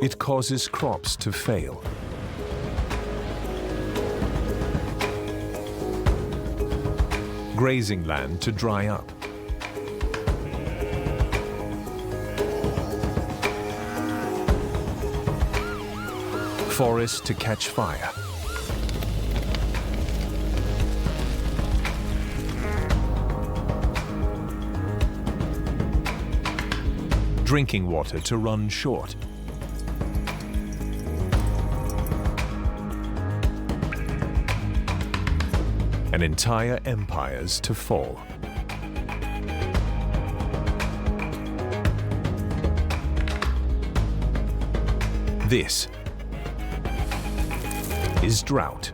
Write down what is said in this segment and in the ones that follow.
it causes crops to fail. Grazing land to dry up. Forests to catch fire. Drinking water to run short. And entire empires to fall. This is drought.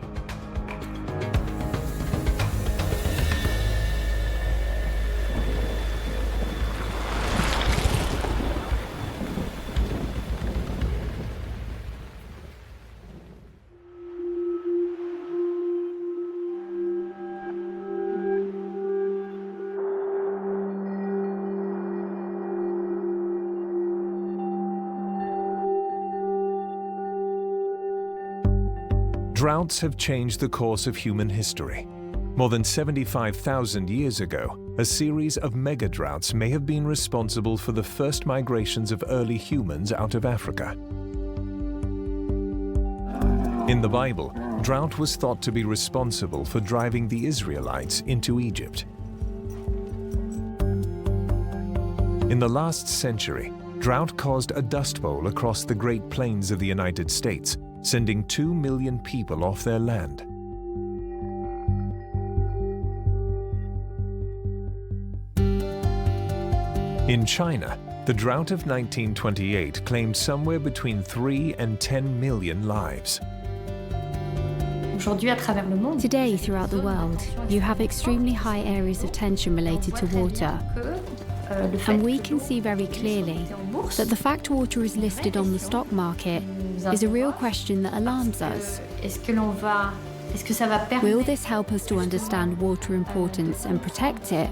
Droughts have changed the course of human history. More than 75,000 years ago, a series of mega-droughts may have been responsible for the first migrations of early humans out of Africa. In the Bible, drought was thought to be responsible for driving the Israelites into Egypt. In the last century, drought caused a dust bowl across the Great Plains of the United States, sending 2 million people off their land. In China, the drought of 1928 claimed somewhere between 3 and 10 million lives. Today, throughout the world, you have extremely high areas of tension related to water. And we can see very clearly that the fact water is listed on the stock market is a real question that alarms us. Will this help us to understand water importance and protect it?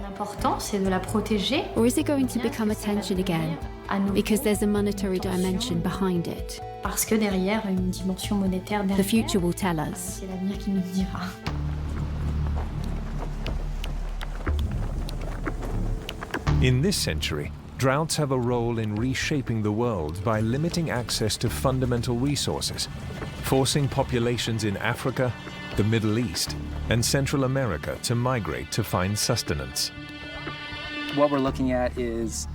Or is it going to become a tension again because there's a monetary dimension behind it? The future will tell us. In this century, droughts have a role in reshaping the world by limiting access to fundamental resources, forcing populations in Africa, the Middle East, and Central America to migrate to find sustenance. What we're looking at is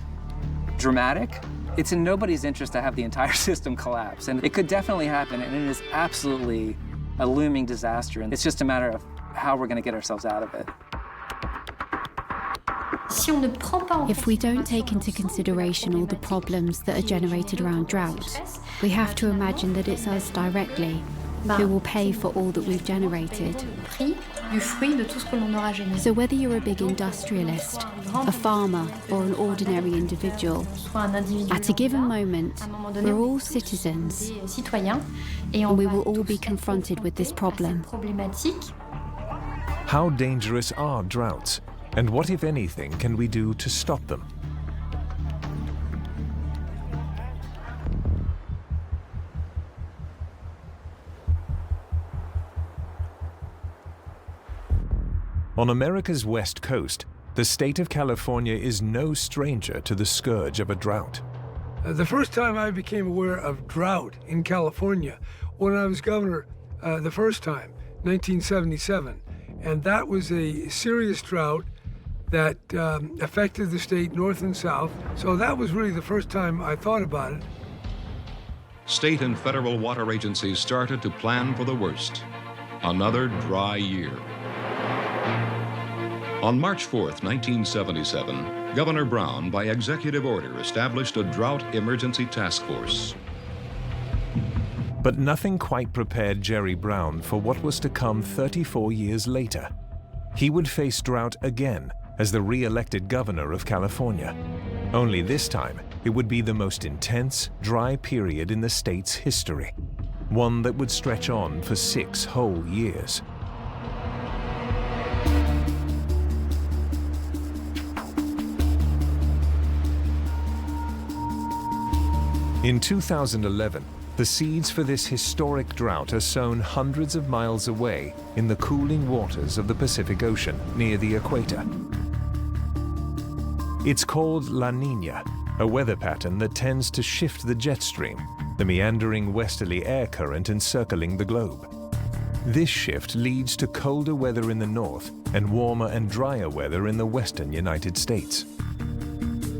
dramatic. It's in nobody's interest to have the entire system collapse, and it could definitely happen, and it is absolutely a looming disaster, and it's just a matter of how we're going to get ourselves out of it. If we don't take into consideration all the problems that are generated around drought, we have to imagine that it's us directly who will pay for all that we've generated. So whether you're a big industrialist, a farmer, or an ordinary individual, at a given moment, we're all citizens, and we will all be confronted with this problem. How dangerous are droughts? And what, if anything, can we do to stop them? On America's west coast, the state of California is no stranger to the scourge of a drought. The first time I became aware of drought in California, when I was governor the first time, 1977. And that was a serious drought that affected the state north and south. So that was really the first time I thought about it. State and federal water agencies started to plan for the worst. Another dry year. On March 4th, 1977, Governor Brown, by executive order, established a drought emergency task force. But nothing quite prepared Jerry Brown for what was to come 34 years later. He would face drought again as the re-elected governor of California. Only this time, it would be the most intense, dry period in the state's history, one that would stretch on for 6 whole years. In 2011, the seeds for this historic drought are sown hundreds of miles away in the cooling waters of the Pacific Ocean near the equator. It's called La Niña, a weather pattern that tends to shift the jet stream, the meandering westerly air current encircling the globe. This shift leads to colder weather in the north and warmer and drier weather in the western United States.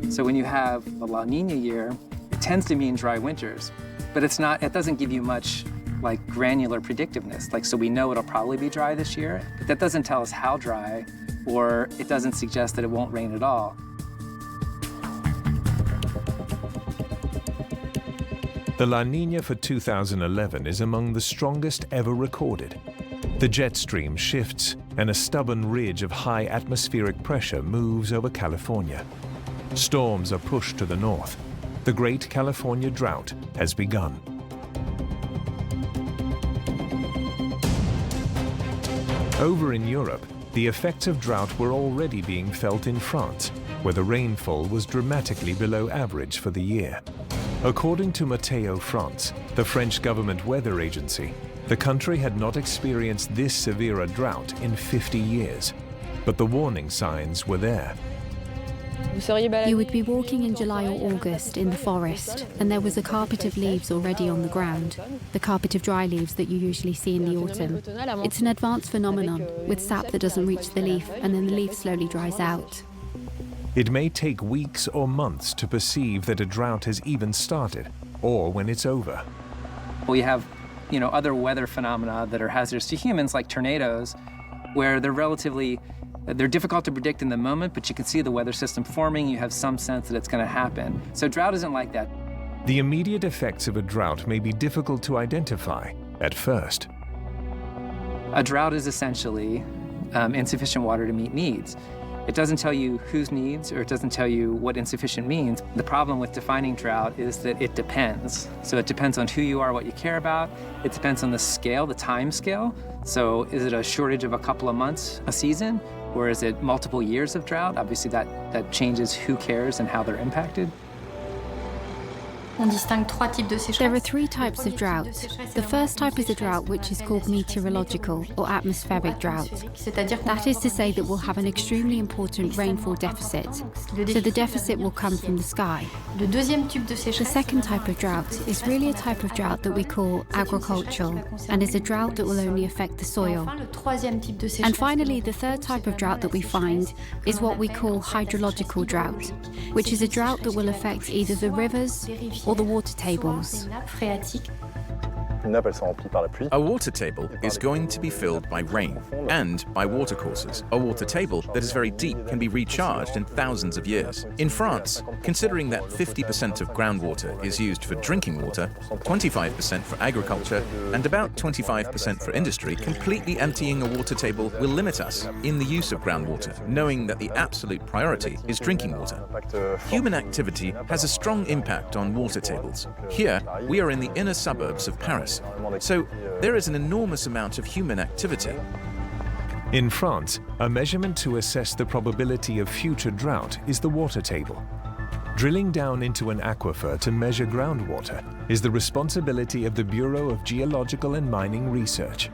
So when you have a La Niña year, it tends to mean dry winters, but it doesn't give you much like granular predictiveness. So we know it'll probably be dry this year, but that doesn't tell us how dry, or it doesn't suggest that it won't rain at all. The La Niña for 2011 is among the strongest ever recorded. The jet stream shifts and a stubborn ridge of high atmospheric pressure moves over California. Storms are pushed to the north. The Great California Drought has begun. Over in Europe, the effects of drought were already being felt in France, where the rainfall was dramatically below average for the year. According to Météo France, the French government weather agency, the country had not experienced this severe a drought in 50 years. But the warning signs were there. You would be walking in July or August in the forest, and there was a carpet of leaves already on the ground, the carpet of dry leaves that you usually see in the autumn. It's an advanced phenomenon, with sap that doesn't reach the leaf, and then the leaf slowly dries out. It may take weeks or months to perceive that a drought has even started, or when it's over. We have, other weather phenomena that are hazardous to humans, like tornadoes, where they're difficult to predict in the moment, but you can see the weather system forming. You have some sense that it's going to happen. So drought isn't like that. The immediate effects of a drought may be difficult to identify at first. A drought is essentially insufficient water to meet needs. It doesn't tell you whose needs, or it doesn't tell you what insufficient means. The problem with defining drought is that it depends. So it depends on who you are, what you care about. It depends on the scale, the time scale. So is it a shortage of a couple of months a season, or is it multiple years of drought? Obviously that changes who cares and how they're impacted. There are three types of drought. The first type is a drought which is called meteorological or atmospheric drought. That is to say that we'll have an extremely important rainfall deficit. So the deficit will come from the sky. The second type of drought is really a type of drought that we call agricultural, and is a drought that will only affect the soil. And finally, the third type of drought that we find is what we call hydrological drought, which is a drought that will affect either the rivers or the water tables. A water table is going to be filled by rain and by watercourses. A water table that is very deep can be recharged in thousands of years. In France, considering that 50% of groundwater is used for drinking water, 25% for agriculture, and about 25% for industry, completely emptying a water table will limit us in the use of groundwater, knowing that the absolute priority is drinking water. Human activity has a strong impact on water tables. Here, we are in the inner suburbs of Paris. So there is an enormous amount of human activity. In France, a measurement to assess the probability of future drought is the water table. Drilling down into an aquifer to measure groundwater is the responsibility of the Bureau of Geological and Mining Research.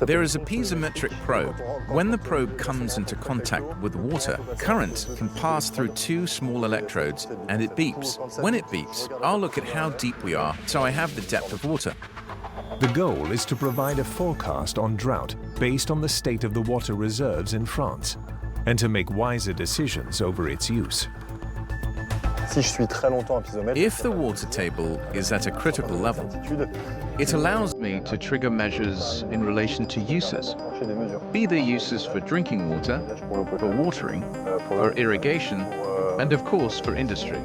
There is a piezometric probe. When the probe comes into contact with water, current can pass through two small electrodes and it beeps. When it beeps, I'll look at how deep we are, so I have the depth of water. The goal is to provide a forecast on drought based on the state of the water reserves in France, and to make wiser decisions over its use. If the water table is at a critical level, it allows me to trigger measures in relation to uses, be they uses for drinking water, for watering, for irrigation, and of course for industry.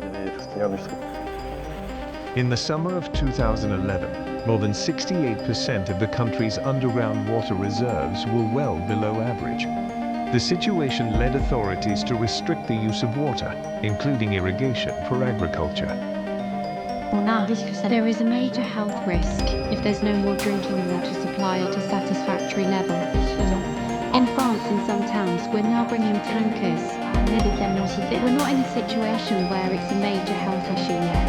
In the summer of 2011, more than 68% of the country's underground water reserves were well below average. The situation led authorities to restrict the use of water, including irrigation for agriculture. There is a major health risk if there's no more drinking water supply at a satisfactory level. In France, in some towns, we're now bringing tankers We're not in a situation where it's a major health issue yet.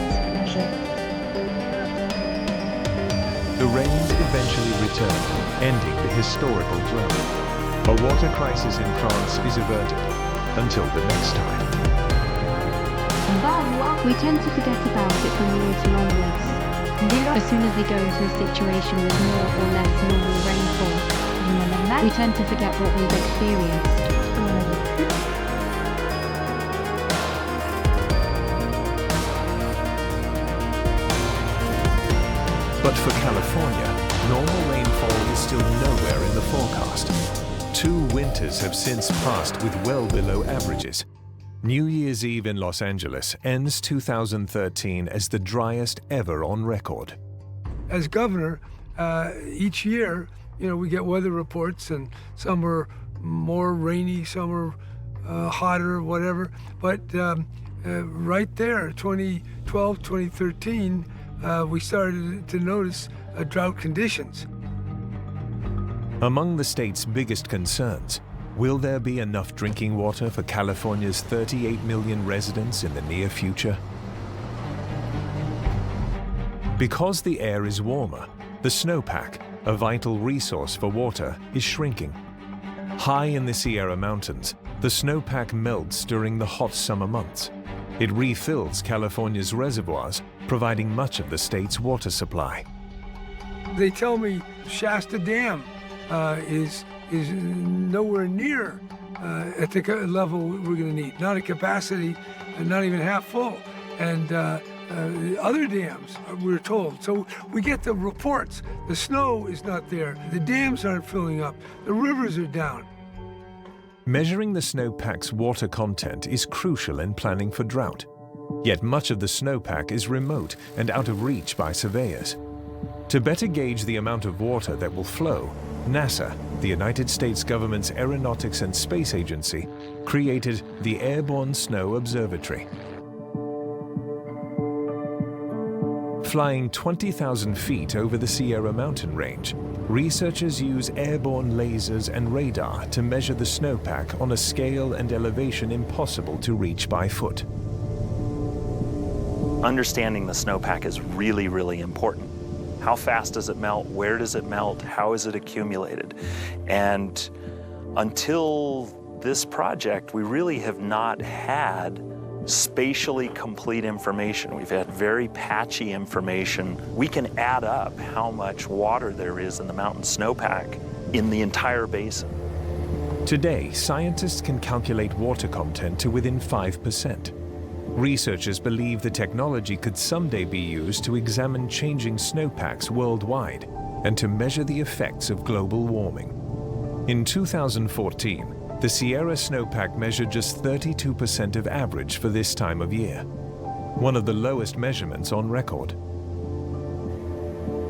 The rains eventually returned, ending the historical drought. A water crisis in France is averted until the next time. We tend to forget about it from the autumn onwards. As soon as we go into a situation with more or less normal rainfall, we tend to forget what we've experienced. But for California, normal rainfall is still nowhere in the forecast. 2 winters have since passed with well below averages. New Year's Eve in Los Angeles ends 2013 as the driest ever on record. As governor, each year, we get weather reports, and some are more rainy, some are hotter, whatever. But right there, 2012, 2013, we started to notice drought conditions. Among the state's biggest concerns, will there be enough drinking water for California's 38 million residents in the near future? Because the air is warmer, the snowpack, a vital resource for water, is shrinking. High in the Sierra Mountains, the snowpack melts during the hot summer months. It refills California's reservoirs, providing much of the state's water supply. They tell me Shasta Dam is nowhere near at the level we're going to need. Not at capacity, not even half full. And other dams, we're told. So we get the reports. The snow is not there. The dams aren't filling up. The rivers are down. Measuring the snowpack's water content is crucial in planning for drought. Yet much of the snowpack is remote and out of reach by surveyors. To better gauge the amount of water that will flow, NASA, the United States government's Aeronautics and Space Agency, created the Airborne Snow Observatory. Flying 20,000 feet over the Sierra Mountain Range, researchers use airborne lasers and radar to measure the snowpack on a scale and elevation impossible to reach by foot. Understanding the snowpack is really, really important. How fast does it melt? Where does it melt? How is it accumulated? And until this project, we really have not had spatially complete information. We've had very patchy information. We can add up how much water there is in the mountain snowpack in the entire basin. Today, scientists can calculate water content to within 5%. Researchers believe the technology could someday be used to examine changing snowpacks worldwide and to measure the effects of global warming. In 2014, the Sierra snowpack measured just 32% of average for this time of year, one of the lowest measurements on record.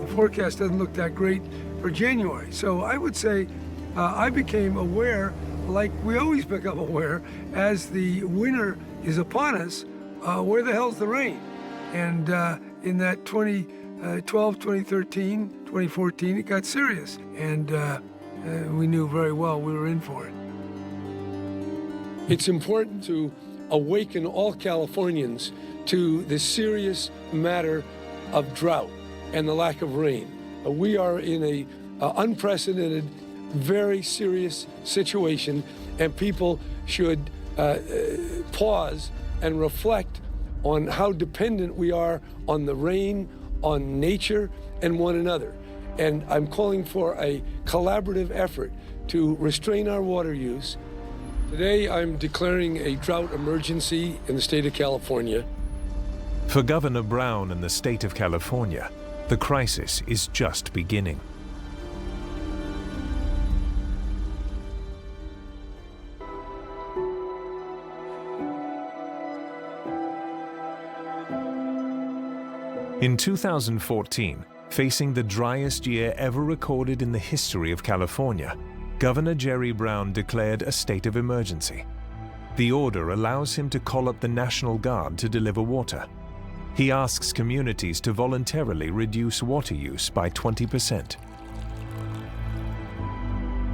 The forecast doesn't look that great for January, so I would say I became aware, like we always become aware, as the winter is upon us, where the hell's the rain? And in that 2012, 2013, 2014, it got serious, and we knew very well we were in for it. It's important to awaken all Californians to the serious matter of drought and the lack of rain. We are in a unprecedented, very serious situation, and people should pause and reflect on how dependent we are on the rain, on nature, and one another. And I'm calling for a collaborative effort to restrain our water use. Today, I'm declaring a drought emergency in the state of California. For Governor Brown and the state of California, the crisis is just beginning. In 2014, facing the driest year ever recorded in the history of California, Governor Jerry Brown declared a state of emergency. The order allows him to call up the National Guard to deliver water. He asks communities to voluntarily reduce water use by 20%.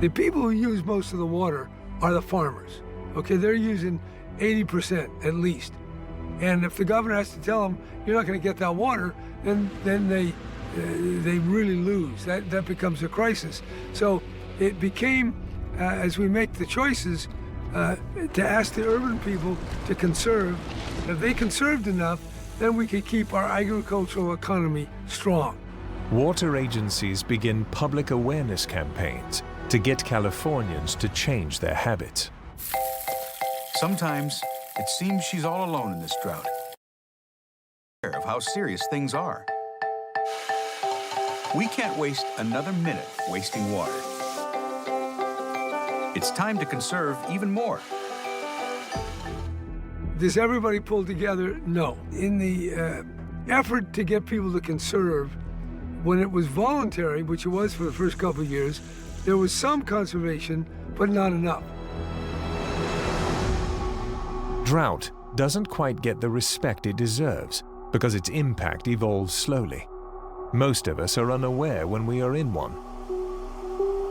The people who use most of the water are the farmers. Okay, they're using 80% at least. And if the governor has to tell them, you're not going to get that water, then they really lose. That becomes a crisis. So it became, as we make the choices, to ask the urban people to conserve. If they conserved enough, then we could keep our agricultural economy strong. Water agencies begin public awareness campaigns to get Californians to change their habits. Sometimes it seems she's all alone in this drought. Of how serious things are. We can't waste another minute wasting water. It's time to conserve even more. Does everybody pull together? No. In the effort to get people to conserve, when it was voluntary, which it was for the first couple of years, there was some conservation, but not enough. Drought doesn't quite get the respect it deserves because its impact evolves slowly. Most of us are unaware when we are in one.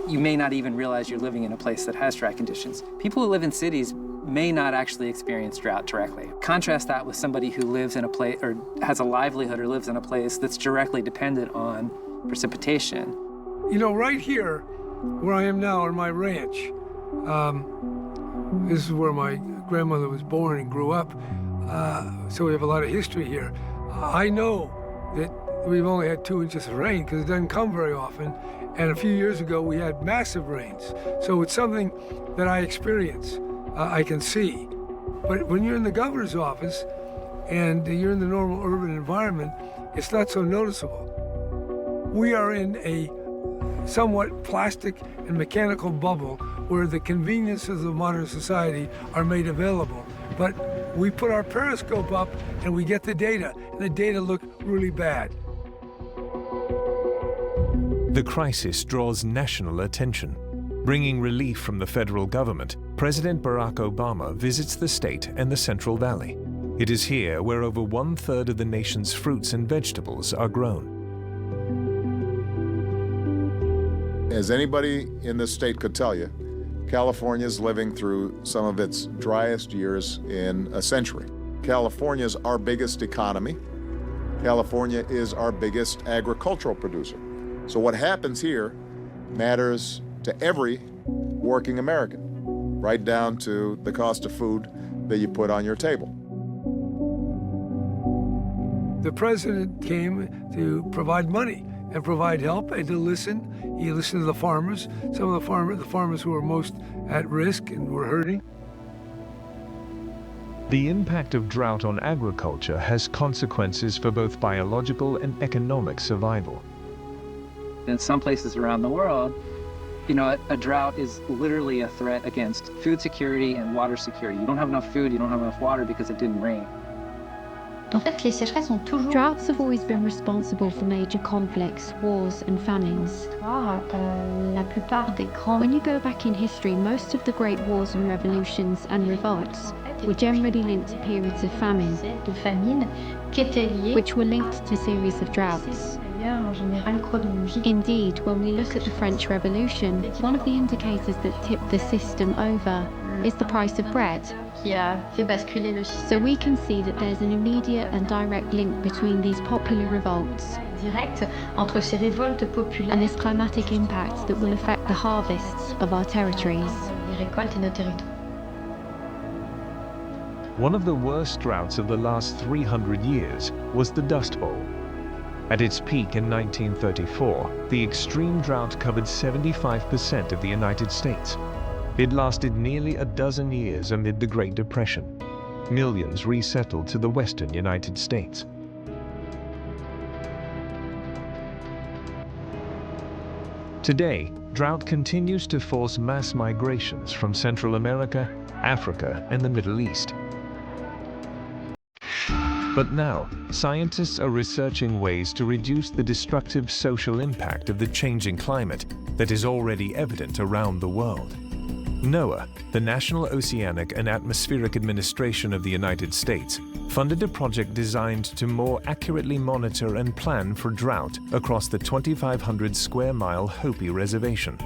You may not even realize you're living in a place that has dry conditions. People who live in cities may not actually experience drought directly. Contrast that with somebody who lives in a place, or has a livelihood or lives in a place that's directly dependent on precipitation. You know, right here, where I am now on my ranch, this is where my grandmother was born and grew up, so we have a lot of history here. I know that we've only had 2 inches of rain because it doesn't come very often, and a few years ago we had massive rains. So it's something that I experience, I can see. But when you're in the governor's office and you're in the normal urban environment, it's not so noticeable. We are in a somewhat plastic and mechanical bubble where the conveniences of modern society are made available. But we put our periscope up and we get the data, and the data look really bad. The crisis draws national attention. Bringing relief from the federal government, President Barack Obama visits the state and the Central Valley. It is here where over 1/3 of the nation's fruits and vegetables are grown. As anybody in this state could tell you, California is living through some of its driest years in a century. California is our biggest economy. California is our biggest agricultural producer. So what happens here matters to every working American, right down to the cost of food that you put on your table. The president came to provide money and provide help and to listen. He listened to the farmers, some of the farmers who were most at risk and were hurting. The impact of drought on agriculture has consequences for both biological and economic survival. In some places around the world, you know, a drought is literally a threat against food security and water security. You don't have enough food, you don't have enough water because it didn't rain. Droughts have always been responsible for major conflicts, wars and famines. When you go back in history, most of the great wars and revolutions and revolts were generally linked to periods of famine, which were linked to series of droughts. Indeed, when we look at the French Revolution, one of the indicators that tipped the system over is the price of bread. So we can see that there's an immediate and direct link between these popular revolts and this climatic impact that will affect the harvests of our territories. One of the worst droughts of the last 300 years was the Dust Bowl. At its peak in 1934, the extreme drought covered 75% of the United States. It lasted nearly a dozen years amid the Great Depression. Millions resettled to the western United States. Today, drought continues to force mass migrations from Central America, Africa, and the Middle East. But now, scientists are researching ways to reduce the destructive social impact of the changing climate that is already evident around the world. NOAA, the National Oceanic and Atmospheric Administration of the United States, funded a project designed to more accurately monitor and plan for drought across the 2,500 square mile Hopi Reservation.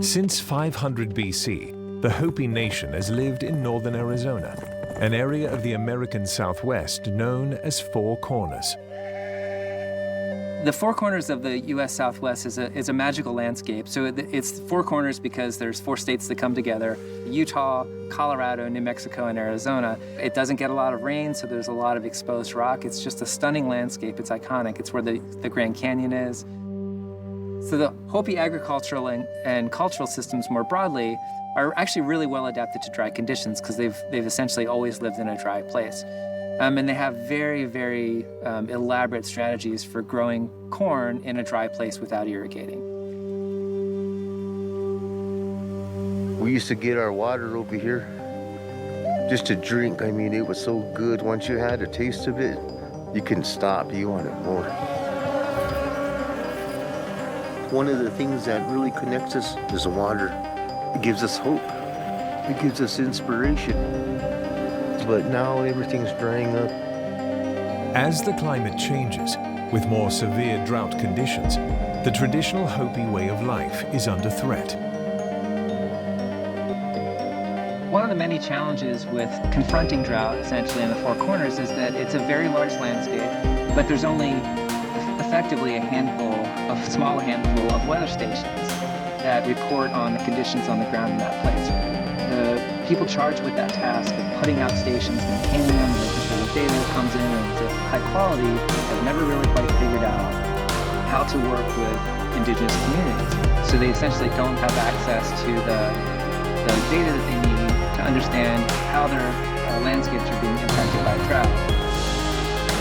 Since 500 BC, the Hopi Nation has lived in northern Arizona, an area of the American Southwest known as Four Corners. The Four Corners of the U.S. Southwest is a magical landscape. So it's Four Corners because there's 4 states that come together: Utah, Colorado, New Mexico, and Arizona. It doesn't get a lot of rain, so there's a lot of exposed rock. It's just a stunning landscape. It's iconic. It's where the Grand Canyon is. So the Hopi agricultural and cultural systems more broadly are actually really well adapted to dry conditions because they've essentially always lived in a dry place. And they have very, very elaborate strategies for growing corn in a dry place without irrigating. We used to get our water over here just to drink. I mean, it was so good. Once you had a taste of it, you couldn't stop. You wanted more. One of the things that really connects us is the water. It gives us hope. It gives us inspiration. But now everything's drying up. As the climate changes, with more severe drought conditions, the traditional Hopi way of life is under threat. One of the many challenges with confronting drought, essentially in the Four Corners, is that it's a very large landscape, but there's only effectively a small handful of weather stations that report on the conditions on the ground in that place. The people charged with that task of putting out stations, maintaining them, making sure the data comes in and it's high quality, have never really quite figured out how to work with indigenous communities. So they essentially don't have access to the data that they need to understand how their landscapes are being impacted by drought.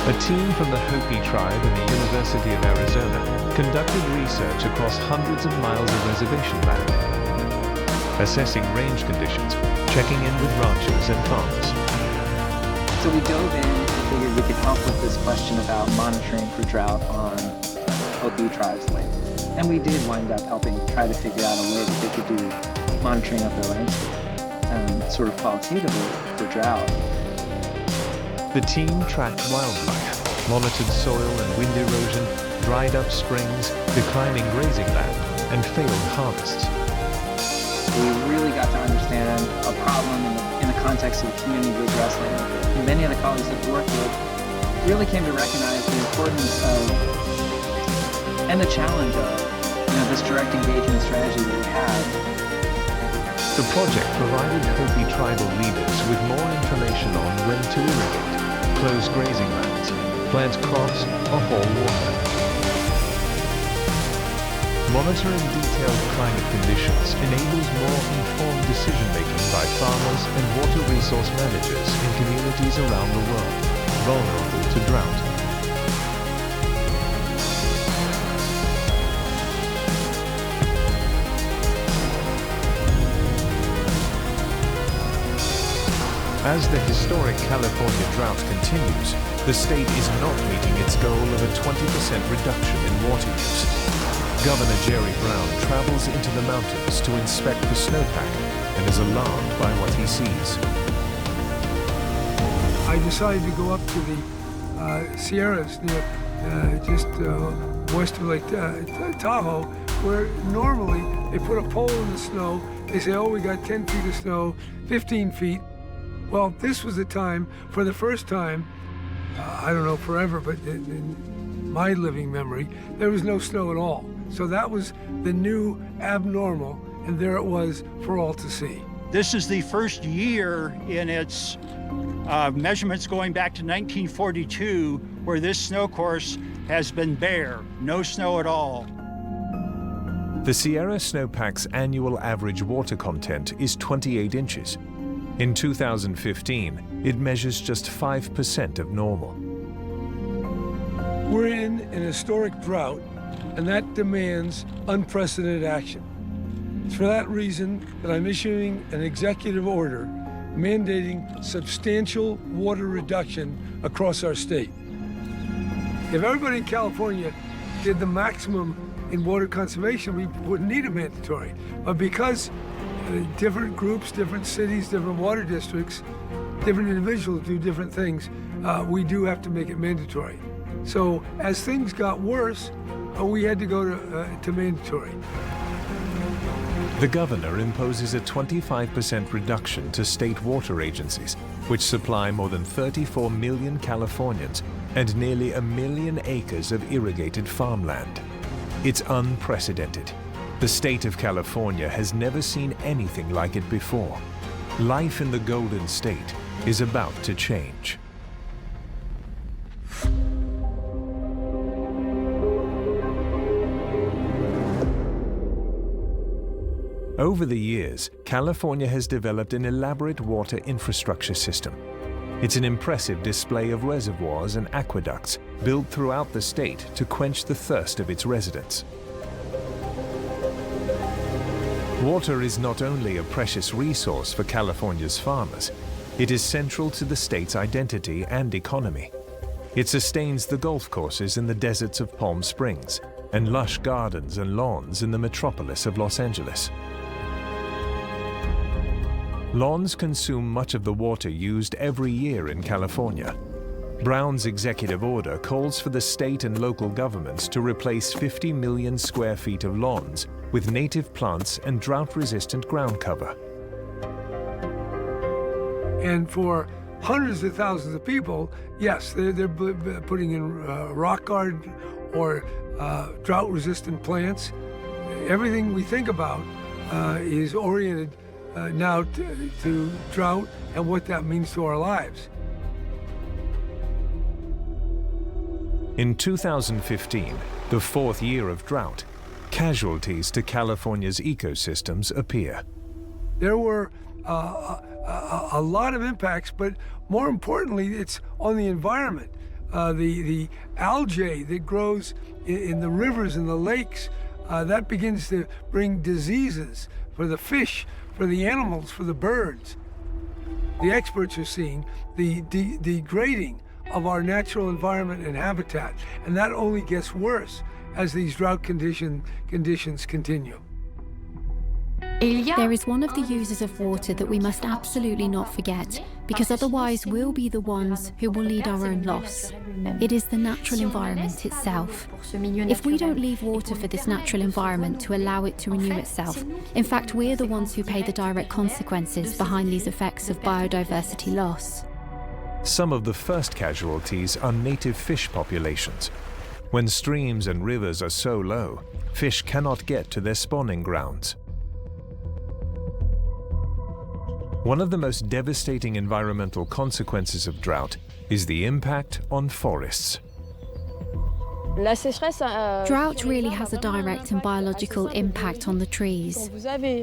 A team from the Hopi tribe and the University of Arizona conducted research across hundreds of miles of reservation land, assessing range conditions, checking in with ranchers and farmers. So we dove in and figured we could help with this question about monitoring for drought on Hopi tribes' land. And we did wind up helping try to figure out a way that they could do monitoring of their landscape, sort of qualitatively for drought. The team tracked wildlife, monitored soil and wind erosion, dried up springs, declining grazing land, and failed harvests. We really got to understand a problem in the context of the community we were wrestling with. And many of the colleagues that we worked with really came to recognize the importance of, and the challenge of, this direct engagement strategy that we have. The project provided Hopi tribal leaders with more information on when to irrigate, close grazing lands, plant crops, or haul water. Monitoring detailed climate conditions enables more informed decision-making by farmers and water resource managers in communities around the world, vulnerable to drought. As the historic California drought continues, the state is not meeting its goal of a 20% reduction in water use. Governor Jerry Brown travels into the mountains to inspect the snowpack and is alarmed by what he sees. I decided to go up to the Sierras near just west of Lake Tahoe, where normally they put a pole in the snow. They say, oh, we got 10 feet of snow, 15 feet. Well, this was the time, for the first time, I don't know forever, but in my living memory, there was no snow at all. So that was the new abnormal, and there it was for all to see. This is the first year in its measurements going back to 1942 where this snow course has been bare, no snow at all. The Sierra Snowpack's annual average water content is 28 inches. In 2015, it measures just 5% of normal. We're in an historic drought, and that demands unprecedented action. It's for that reason that I'm issuing an executive order mandating substantial water reduction across our state. If everybody in California did the maximum in water conservation, we wouldn't need a mandatory. But because different groups, different cities, different water districts, different individuals do different things, we do have to make it mandatory. So as things got worse, we had to go to mandatory. The governor imposes a 25% reduction to state water agencies, which supply more than 34 million Californians and nearly 1 million acres of irrigated farmland. It's unprecedented. The state of California has never seen anything like it before. Life in the Golden State is about to change. Over the years, California has developed an elaborate water infrastructure system. It's an impressive display of reservoirs and aqueducts built throughout the state to quench the thirst of its residents. Water is not only a precious resource for California's farmers, it is central to the state's identity and economy. It sustains the golf courses in the deserts of Palm Springs and lush gardens and lawns in the metropolis of Los Angeles. Lawns consume much of the water used every year in California. Brown's executive order calls for the state and local governments to replace 50 million square feet of lawns with native plants and drought-resistant ground cover. And for hundreds of thousands of people, yes, they're putting in rock garden or drought-resistant plants. Everything we think about is oriented now to drought and what that means to our lives. In 2015, the fourth year of drought, casualties to California's ecosystems appear. There were a lot of impacts, but more importantly, it's on the environment. The algae that grows in the rivers and the lakes, that begins to bring diseases for the fish, for the animals, for the birds. The experts are seeing the degrading of our natural environment and habitat, and that only gets worse as these drought conditions continue. There is one of the users of water that we must absolutely not forget, because otherwise we'll be the ones who will lead our own loss. It is the natural environment itself. If we don't leave water for this natural environment to allow it to renew itself, in fact, we're the ones who pay the direct consequences behind these effects of biodiversity loss. Some of the first casualties are native fish populations. When streams and rivers are so low, fish cannot get to their spawning grounds. One of the most devastating environmental consequences of drought is the impact on forests. Drought really has a direct and biological impact on the trees.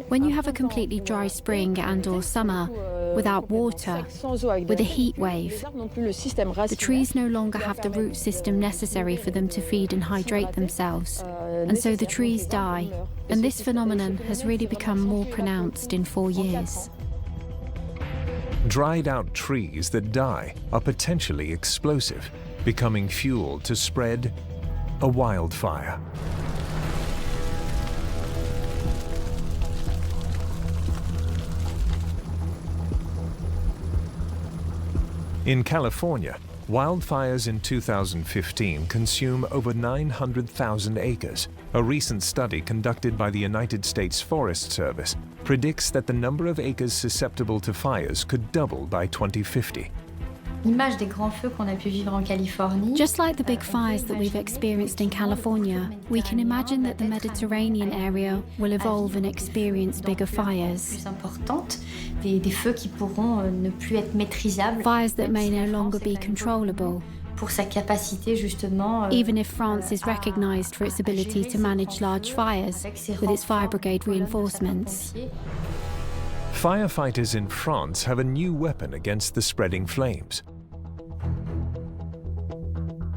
When you have a completely dry spring and/or summer without water, with a heat wave, the trees no longer have the root system necessary for them to feed and hydrate themselves, and so the trees die. And this phenomenon has really become more pronounced in 4 years. Dried out trees that die are potentially explosive, becoming fuel to spread a wildfire. In California, wildfires in 2015 consume over 900,000 acres. A recent study conducted by the United States Forest Service predicts that the number of acres susceptible to fires could double by 2050. Just like the big fires that we've experienced in California, we can imagine that the Mediterranean area will evolve and experience bigger fires. Fires that may no longer be controllable. Even if France is recognized for its ability to manage large fires with its fire brigade reinforcements. Firefighters in France have a new weapon against the spreading flames.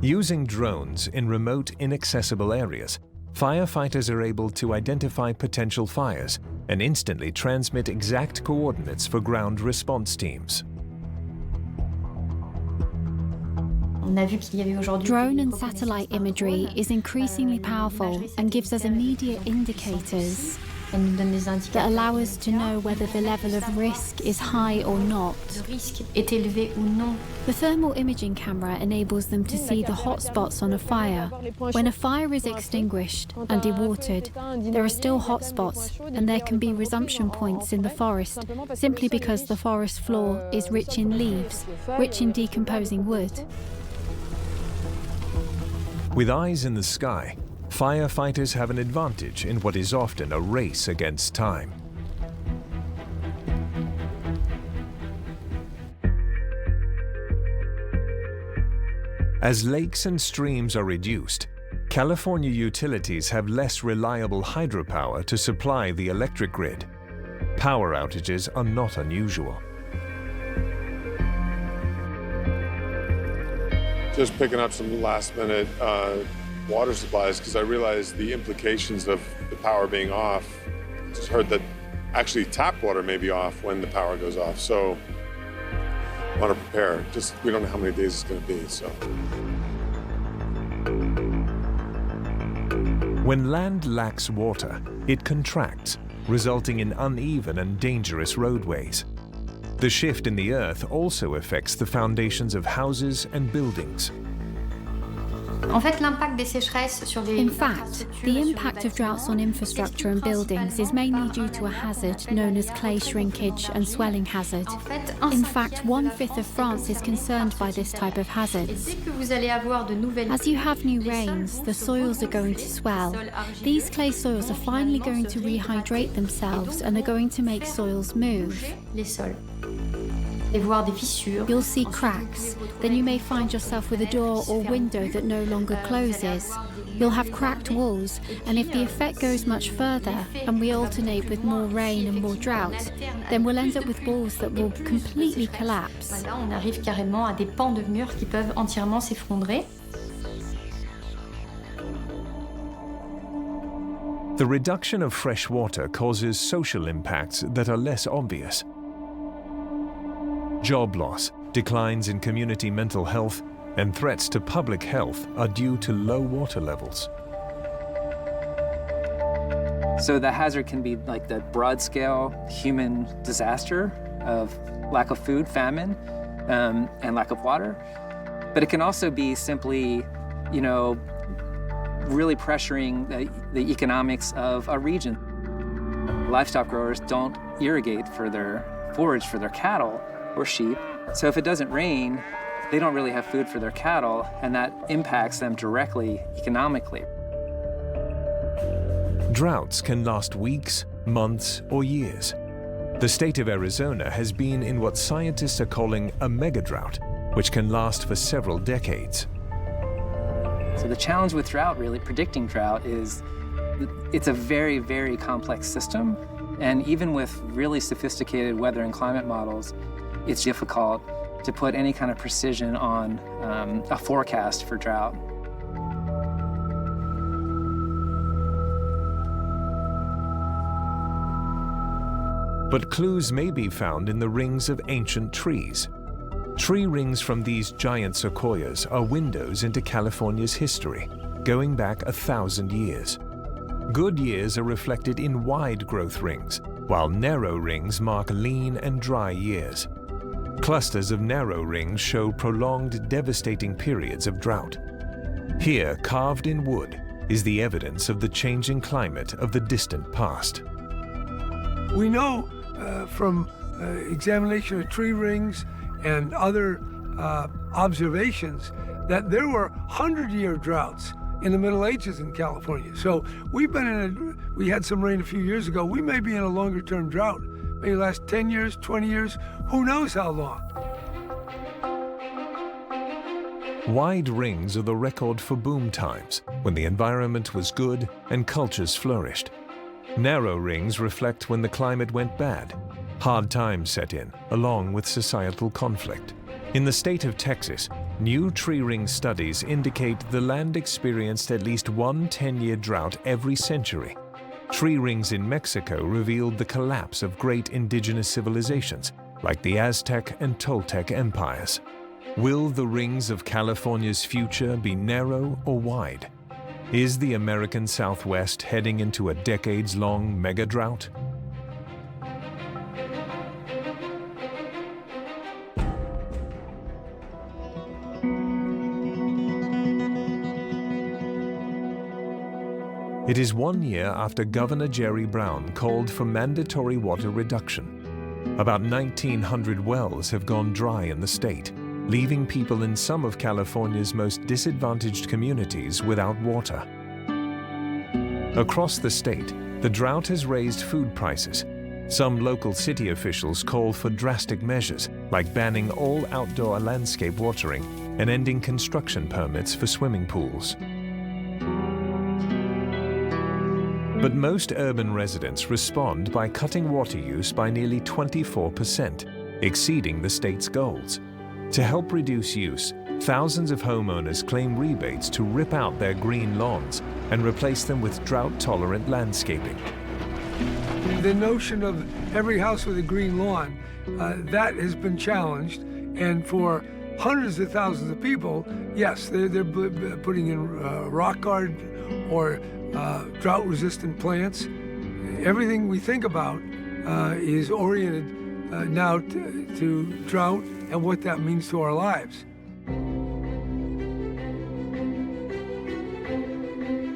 Using drones in remote, inaccessible areas, firefighters are able to identify potential fires and instantly transmit exact coordinates for ground response teams. Drone and satellite imagery is increasingly powerful and gives us immediate indicators that allow us to know whether the level of risk is high or not. The thermal imaging camera enables them to see the hot spots on a fire. When a fire is extinguished and dewatered, there are still hot spots, and there can be resumption points in the forest simply because the forest floor is rich in leaves, rich in decomposing wood. With eyes in the sky, firefighters have an advantage in what is often a race against time. As lakes and streams are reduced, California utilities have less reliable hydropower to supply the electric grid. Power outages are not unusual. Just picking up some last-minute water supplies because I realized the implications of the power being off. Just heard that actually tap water may be off when the power goes off. So I want to prepare. Just we don't know how many days it's going to be. So when land lacks water, it contracts, resulting in uneven and dangerous roadways. The shift in the earth also affects the foundations of houses and buildings. In fact, the impact of droughts on infrastructure and buildings is mainly due to a hazard known as clay shrinkage and swelling hazard. In fact, 1/5 of France is concerned by this type of hazard. As you have new rains, the soils are going to swell. These clay soils are finally going to rehydrate themselves and are going to make soils move. You'll see cracks. Then you may find yourself with a door or window that no longer closes. You'll have cracked walls, and if the effect goes much further, and we alternate with more rain and more drought, then we'll end up with walls that will completely collapse. The reduction of fresh water causes social impacts that are less obvious. Job loss, declines in community mental health, and threats to public health are due to low water levels. So the hazard can be like the broad-scale human disaster of lack of food, famine, and lack of water. But it can also be simply, really pressuring the economics of a region. Livestock growers don't irrigate for their forage for their cattle or sheep. So if it doesn't rain, they don't really have food for their cattle, and that impacts them directly economically. Droughts can last weeks, months, or years. The state of Arizona has been in what scientists are calling a megadrought, which can last for several decades. So the challenge with drought, really, predicting drought, is it's a very, very complex system. And even with really sophisticated weather and climate models, it's difficult to put any kind of precision on a forecast for drought. But clues may be found in the rings of ancient trees. Tree rings from these giant sequoias are windows into California's history, going back 1,000 years. Good years are reflected in wide growth rings, while narrow rings mark lean and dry years. Clusters of narrow rings show prolonged, devastating periods of drought. Here, carved in wood, is the evidence of the changing climate of the distant past. We know from examination of tree rings and other observations that there were 100-year droughts in the Middle Ages in California. So we had some rain a few years ago. We may be in a longer-term drought. Maybe last 10 years, 20 years, who knows how long. Wide rings are the record for boom times, when the environment was good and cultures flourished. Narrow rings reflect when the climate went bad. Hard times set in, along with societal conflict. In the state of Texas, new tree ring studies indicate the land experienced at least one 10-year drought every century. Tree rings in Mexico revealed the collapse of great indigenous civilizations, like the Aztec and Toltec empires. Will the rings of California's future be narrow or wide? Is the American Southwest heading into a decades-long mega drought? It is 1 year after Governor Jerry Brown called for mandatory water reduction. About 1,900 wells have gone dry in the state, leaving people in some of California's most disadvantaged communities without water. Across the state, the drought has raised food prices. Some local city officials call for drastic measures, like banning all outdoor landscape watering and ending construction permits for swimming pools. But most urban residents respond by cutting water use by nearly 24%, exceeding the state's goals. To help reduce use, thousands of homeowners claim rebates to rip out their green lawns and replace them with drought-tolerant landscaping. The notion of every house with a green lawn, that has been challenged, and for hundreds of thousands of people, yes, they're putting in rock garden or drought-resistant plants. Everything we think about is oriented now to drought and what that means to our lives.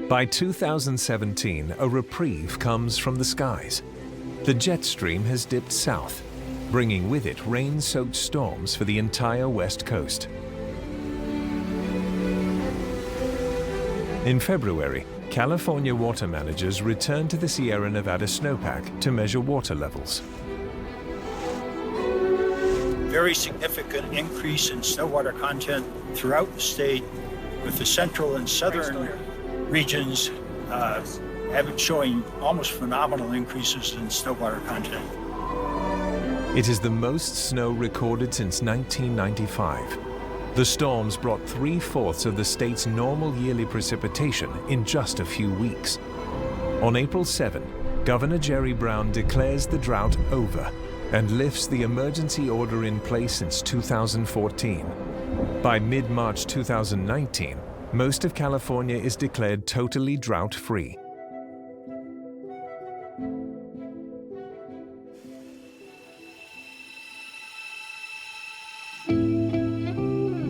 By 2017, a reprieve comes from the skies. The jet stream has dipped south, bringing with it rain-soaked storms for the entire West Coast. In February, California water managers returned to the Sierra Nevada snowpack to measure water levels. Very significant increase in snow water content throughout the state, with the central and southern regions showing almost phenomenal increases in snow water content. It is the most snow recorded since 1995. The storms brought 3/4 of the state's normal yearly precipitation in just a few weeks. On April 7, Governor Jerry Brown declares the drought over and lifts the emergency order in place since 2014. By mid-March 2019, most of California is declared totally drought-free.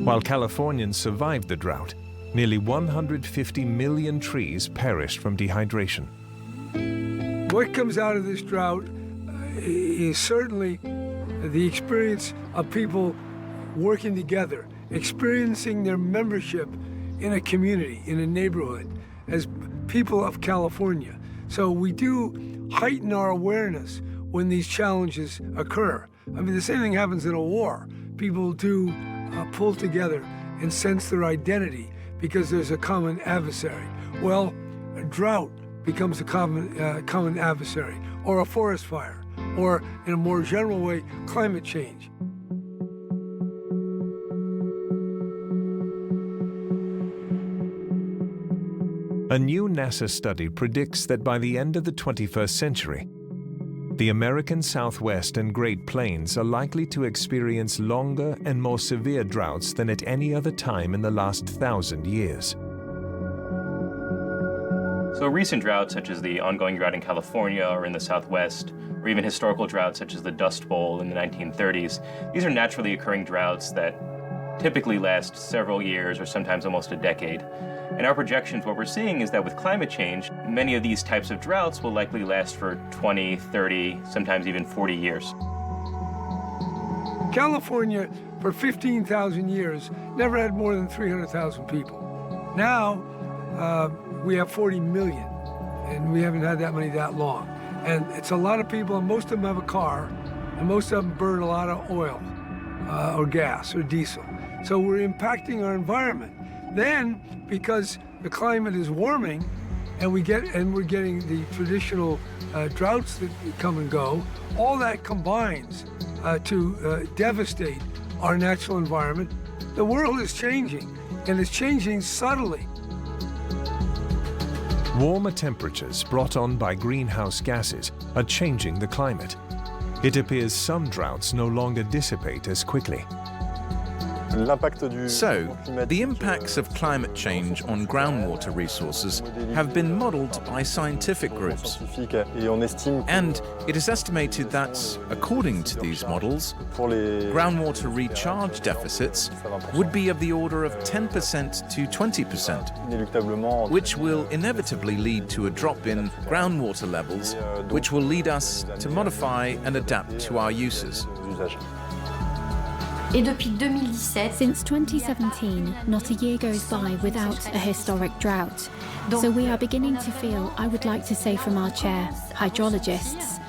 While Californians survived the drought, nearly 150 million trees perished from dehydration. What comes out of this drought is certainly the experience of people working together, experiencing their membership in a community, in a neighborhood, as people of California. So we do heighten our awareness when these challenges occur. I mean, the same thing happens in a war. People do pull together and sense their identity because there's a common adversary. Well, a drought becomes a common adversary, or a forest fire, or in a more general way, climate change. A new NASA study predicts that by the end of the 21st century, the American Southwest and Great Plains are likely to experience longer and more severe droughts than at any other time in the last 1,000 years. So recent droughts, such as the ongoing drought in California or in the Southwest, or even historical droughts such as the Dust Bowl in the 1930s, these are naturally occurring droughts that typically last several years or sometimes almost a decade. In our projections, what we're seeing is that with climate change, many of these types of droughts will likely last for 20, 30, sometimes even 40 years. California, for 15,000 years, never had more than 300,000 people. Now, we have 40 million, and we haven't had that many that long. And it's a lot of people, and most of them have a car, and most of them burn a lot of oil, or gas, or diesel. So we're impacting our environment. Then, because the climate is warming, and we're getting the traditional droughts that come and go, all that combines to devastate our natural environment. The world is changing, and it's changing subtly. Warmer temperatures brought on by greenhouse gases are changing the climate. It appears some droughts no longer dissipate as quickly. So, the impacts of climate change on groundwater resources have been modeled by scientific groups. And it is estimated that, according to these models, groundwater recharge deficits would be of the order of 10% to 20%, which will inevitably lead to a drop in groundwater levels, which will lead us to modify and adapt to our uses. Since 2017, not a year goes by without a historic drought. So we are beginning to feel, I would like to say from our chair, hydrologists,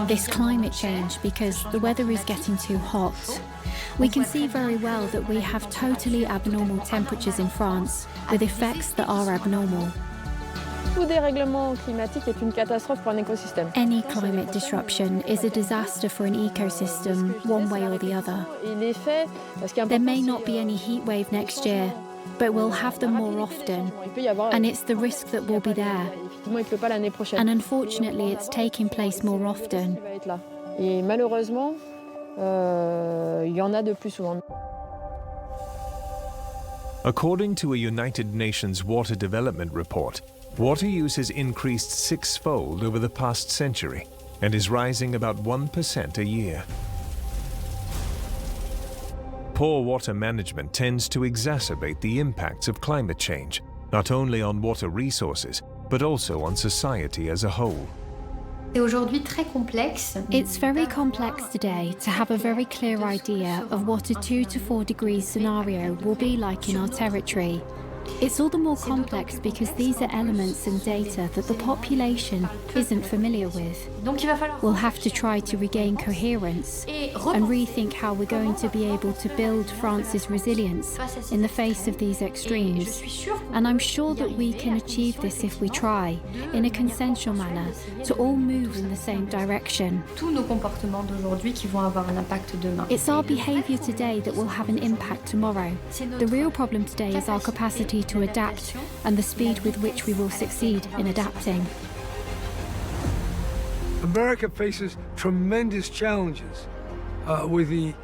this climate change because the weather is getting too hot. We can see very well that we have totally abnormal temperatures in France with effects that are abnormal. Any climate disruption is a disaster for an ecosystem, one way or the other. There may not be any heat wave next year, but we'll have them more often, and it's the risk that will be there. And unfortunately, it's taking place more often. According to a United Nations Water Development Report, water use has increased six-fold over the past century and is rising about 1% a year. Poor water management tends to exacerbate the impacts of climate change, not only on water resources, but also on society as a whole. It's very complex today to have a very clear idea of what a 2 to 4 degrees scenario will be like in our territory. It's all the more complex because these are elements and data that the population isn't familiar with. We'll have to try to regain coherence and rethink how we're going to be able to build France's resilience in the face of these extremes. And I'm sure that we can achieve this if we try, in a consensual manner, to all move in the same direction. It's our behaviour today that will have an impact tomorrow. The real problem today is our capacity to adapt and the speed with which we will succeed in adapting. America faces tremendous challenges with the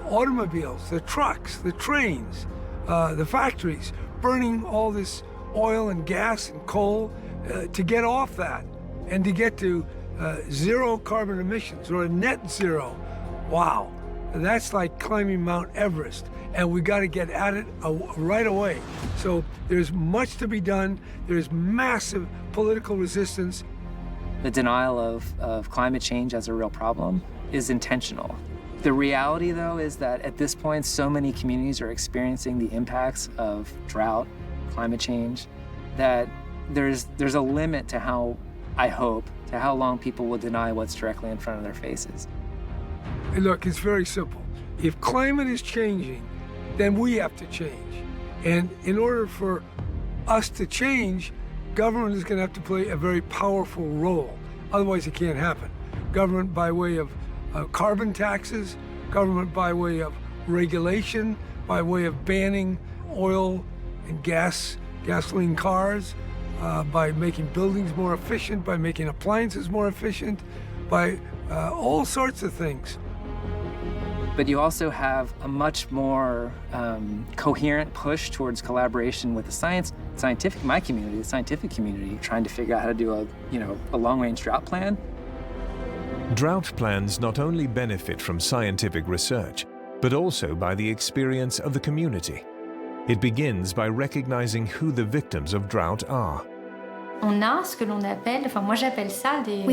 automobiles, the trucks, the trains, the factories, burning all this oil and gas and coal to get off that and to get to zero carbon emissions or a net zero. Wow, that's like climbing Mount Everest. And we got to get at it right away. So there's much to be done. There's massive political resistance. The denial of climate change as a real problem is intentional. The reality, though, is that at this point, so many communities are experiencing the impacts of drought, climate change, that there's a limit to how, I hope, to how long people will deny what's directly in front of their faces. Look, it's very simple. If climate is changing, then we have to change. And in order for us to change, government is going to have to play a very powerful role. Otherwise, it can't happen. Government by way of carbon taxes, government by way of regulation, by way of banning oil and gasoline cars, by making buildings more efficient, by making appliances more efficient, by all sorts of things. But you also have a much more coherent push towards collaboration with the scientific community, trying to figure out how to do a long-range drought plan. Drought plans not only benefit from scientific research, but also by the experience of the community. It begins by recognizing who the victims of drought are. We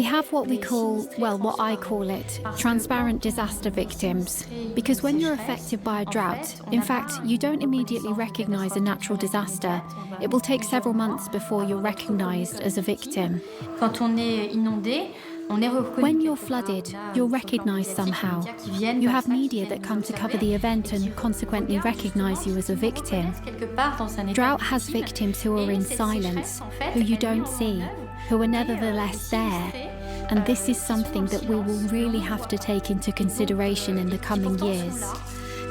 have what we call, well, what I call it, transparent disaster victims. Because when you're affected by a drought, in fact, you don't immediately recognize a natural disaster. It will take several months before you're recognized as a victim. When you're flooded, you're recognized somehow. You have media that come to cover the event and consequently recognize you as a victim. Drought has victims who are in silence, who you don't see, who are nevertheless there. And this is something that we will really have to take into consideration in the coming years.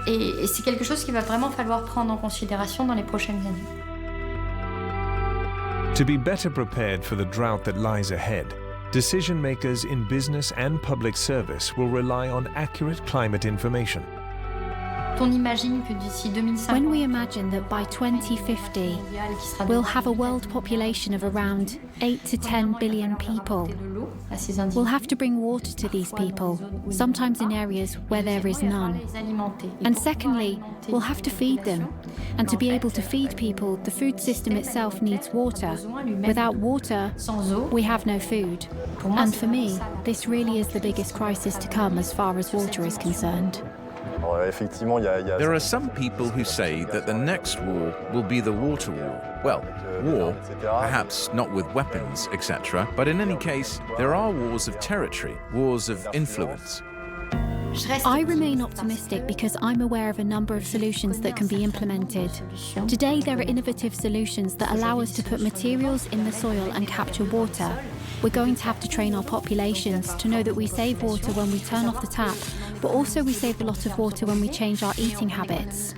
Et c'est quelque chose qu'il va vraiment falloir prendre en considération dans les prochaines années. To be better prepared for the drought that lies ahead, decision makers in business and public service will rely on accurate climate information. When we imagine that by 2050, we'll have a world population of around 8 to 10 billion people, we'll have to bring water to these people, sometimes in areas where there is none. And secondly, we'll have to feed them. And to be able to feed people, the food system itself needs water. Without water, we have no food. And for me, this really is the biggest crisis to come as far as water is concerned. There are some people who say that the next war will be the water war. Well, war, perhaps not with weapons, etc., but in any case, there are wars of territory, wars of influence. I remain optimistic because I'm aware of a number of solutions that can be implemented. Today, there are innovative solutions that allow us to put materials in the soil and capture water. We're going to have to train our populations to know that we save water when we turn off the tap, but also we save a lot of water when we change our eating habits.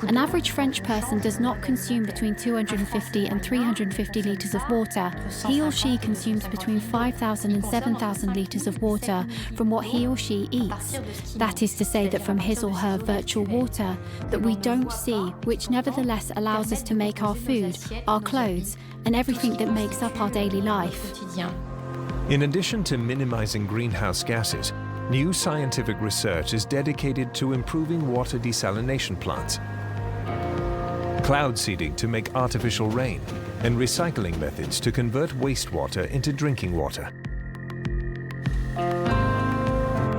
An average French person does not consume between 250 and 350 litres of water. He or she consumes between 5,000 and 7,000 litres of water from what he or she eats. That is to say that from his or her virtual water that we don't see, which nevertheless allows us to make our food, our clothes, and everything that makes up our daily life. In addition to minimizing greenhouse gases, new scientific research is dedicated to improving water desalination plants, cloud seeding to make artificial rain, and recycling methods to convert wastewater into drinking water.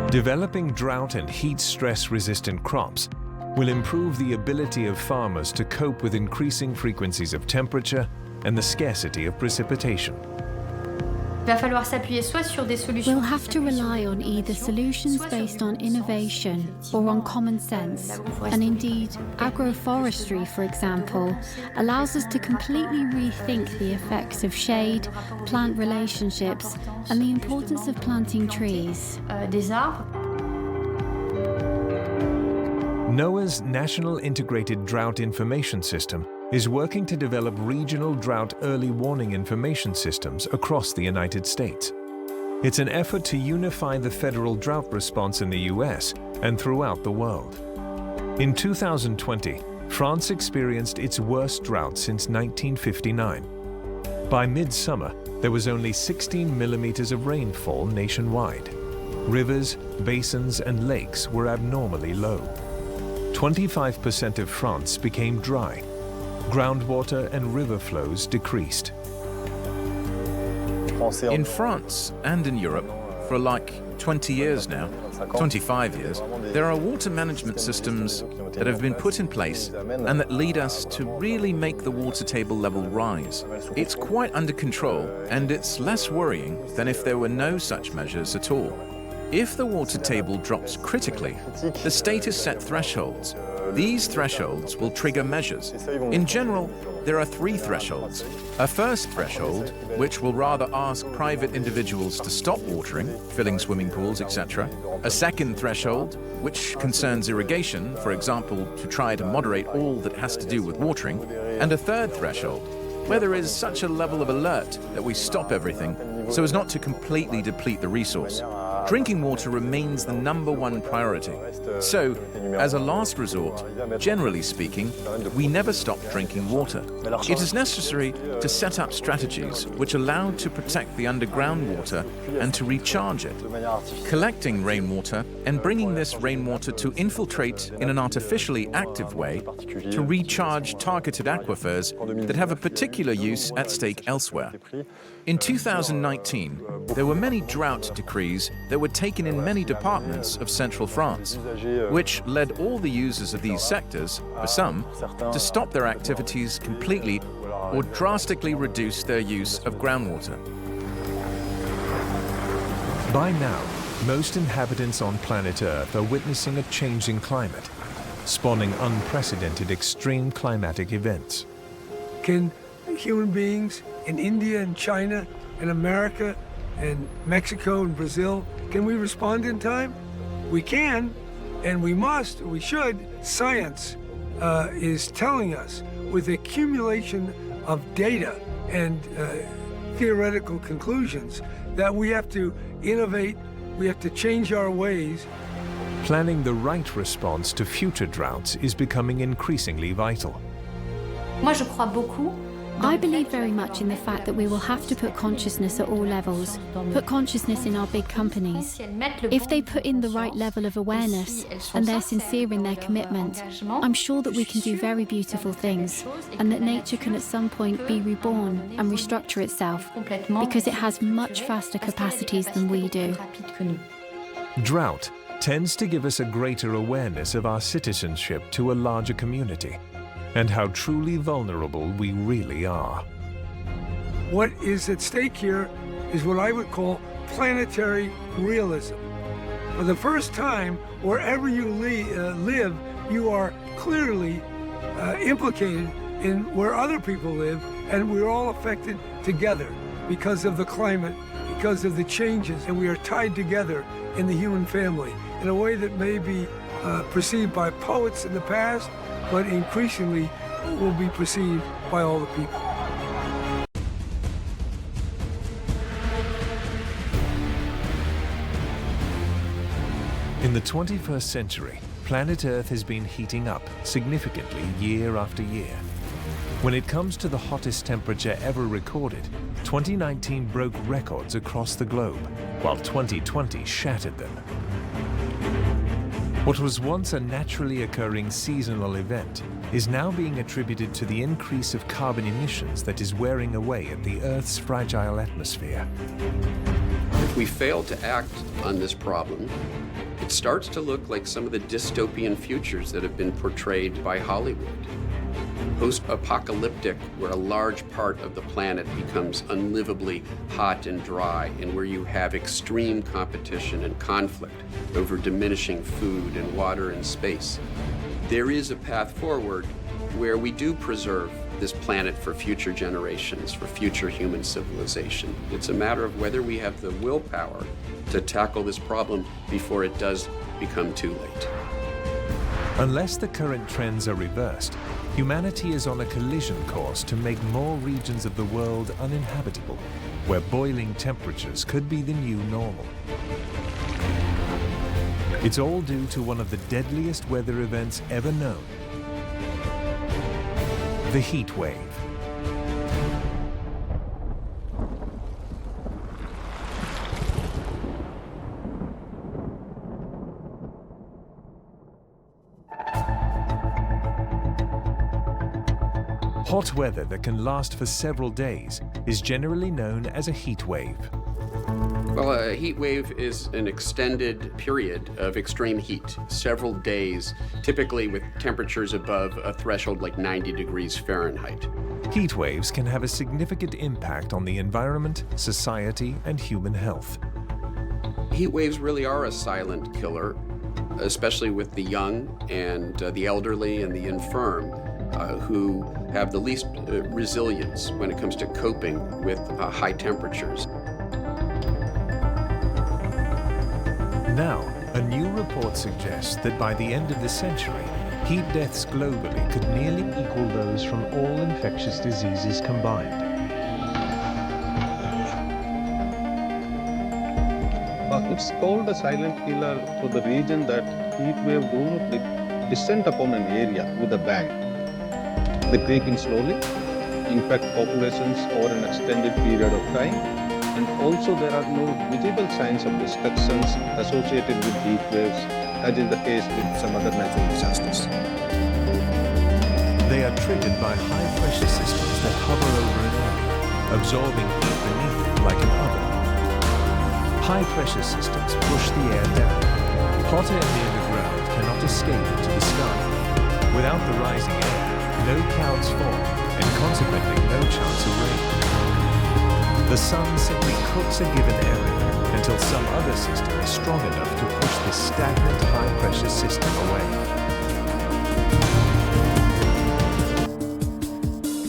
Developing drought and heat stress-resistant crops will improve the ability of farmers to cope with increasing frequencies of temperature and the scarcity of precipitation. We'll have to rely on either solutions based on innovation or on common sense. And indeed, agroforestry, for example, allows us to completely rethink the effects of shade, plant relationships, and the importance of planting trees. NOAA's National Integrated Drought Information System is working to develop regional drought early warning information systems across the United States. It's an effort to unify the federal drought response in the US and throughout the world. In 2020, France experienced its worst drought since 1959. By midsummer, there was only 16 millimeters of rainfall nationwide. Rivers, basins, and lakes were abnormally low. 25% of France became dry. Groundwater and river flows decreased. In France and in Europe, for like 20 years now, 25 years, there are water management systems that have been put in place and that lead us to really make the water table level rise. It's quite under control, and it's less worrying than if there were no such measures at all. If the water table drops critically, the state has set thresholds. These thresholds will trigger measures. In general, there are 3 thresholds. A first threshold, which will rather ask private individuals to stop watering, filling swimming pools, etc. A second threshold, which concerns irrigation, for example, to try to moderate all that has to do with watering. And a third threshold, where there is such a level of alert that we stop everything so as not to completely deplete the resource. Drinking water remains the #1 priority. So, as a last resort, generally speaking, we never stop drinking water. It is necessary to set up strategies which allow to protect the underground water and to recharge it. Collecting rainwater and bringing this rainwater to infiltrate in an artificially active way to recharge targeted aquifers that have a particular use at stake elsewhere. In 2019, there were many drought decrees that were taken in many departments of central France, which led all the users of these sectors, for some, to stop their activities completely or drastically reduce their use of groundwater. By now, most inhabitants on planet Earth are witnessing a changing climate, spawning unprecedented extreme climatic events. Can human beings in India and China and America and Mexico and Brazil, can we respond in time? We can, and we must, we should. Science is telling us with accumulation of data and theoretical conclusions that we have to innovate, we have to change our ways Planning the right response to future droughts is becoming increasingly vital. Moi, je crois beaucoup. I believe very much in the fact that we will have to put consciousness at all levels, put consciousness in our big companies. If they put in the right level of awareness and they're sincere in their commitment, I'm sure that we can do very beautiful things and that nature can at some point be reborn and restructure itself because it has much faster capacities than we do. Drought tends to give us a greater awareness of our citizenship to a larger community and how truly vulnerable we really are. What is at stake here is what I would call planetary realism. For the first time, wherever you live, you are clearly implicated in where other people live, and we're all affected together because of the climate, because of the changes, and we are tied together in the human family in a way that may be perceived by poets in the past, but increasingly will be perceived by all the people. In the 21st century, planet Earth has been heating up significantly year after year. When it comes to the hottest temperature ever recorded, 2019 broke records across the globe, while 2020 shattered them. What was once a naturally occurring seasonal event is now being attributed to the increase of carbon emissions that is wearing away at the Earth's fragile atmosphere. If we fail to act on this problem, it starts to look like some of the dystopian futures that have been portrayed by Hollywood. Post-apocalyptic, where a large part of the planet becomes unlivably hot and dry, and where you have extreme competition and conflict over diminishing food and water and space. There is a path forward where we do preserve this planet for future generations, for future human civilization. It's a matter of whether we have the willpower to tackle this problem before it does become too late. Unless the current trends are reversed, humanity is on a collision course to make more regions of the world uninhabitable, where boiling temperatures could be the new normal. It's all due to one of the deadliest weather events ever known, the heat wave. Hot weather that can last for several days is generally known as a heat wave. Well, a heat wave is an extended period of extreme heat, several days, typically with temperatures above a threshold like 90 degrees Fahrenheit. Heat waves can have a significant impact on the environment, society, and human health. Heat waves really are a silent killer, especially with the young and the elderly and the infirm, who have the least resilience when it comes to coping with high temperatures. Now, a new report suggests that by the end of the century, heat deaths globally could nearly equal those from all infectious diseases combined. It's called a silent killer for the reason that heat wave do not descend upon an area with a bang. They creep in slowly, infect populations over an extended period of time, and also there are no visible signs of destructions associated with heat waves, as is the case with some other natural disasters. They are triggered by high-pressure systems that hover over an area, absorbing heat beneath it like an oven. High-pressure systems push the air down. Hot air near the ground cannot escape into the sky. Without the rising air, no clouds form, and consequently no chance of rain. The sun simply cooks a given area until some other system is strong enough to push this stagnant high-pressure system away.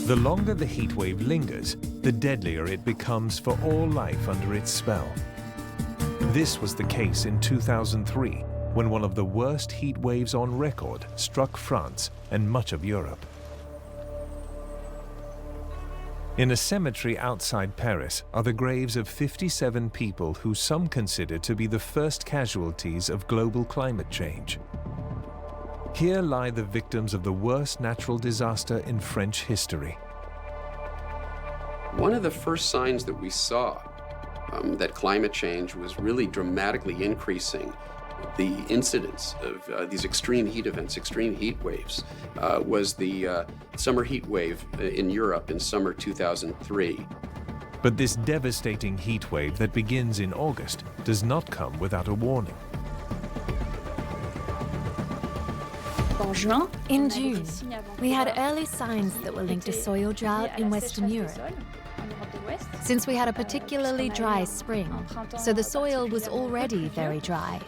The longer the heat wave lingers, the deadlier it becomes for all life under its spell. This was the case in 2003, when one of the worst heat waves on record struck France and much of Europe. In a cemetery outside Paris are the graves of 57 people who some consider to be the first casualties of global climate change. Here lie the victims of the worst natural disaster in French history. One of the first signs that we saw that climate change was really dramatically increasing the incidence of these extreme heat events, extreme heat waves, was the summer heat wave in Europe in summer 2003. But this devastating heat wave that begins in August does not come without a warning. In June, we had early signs that were linked to soil drought in Western Europe. Since we had a particularly dry spring, so the soil was already very dry.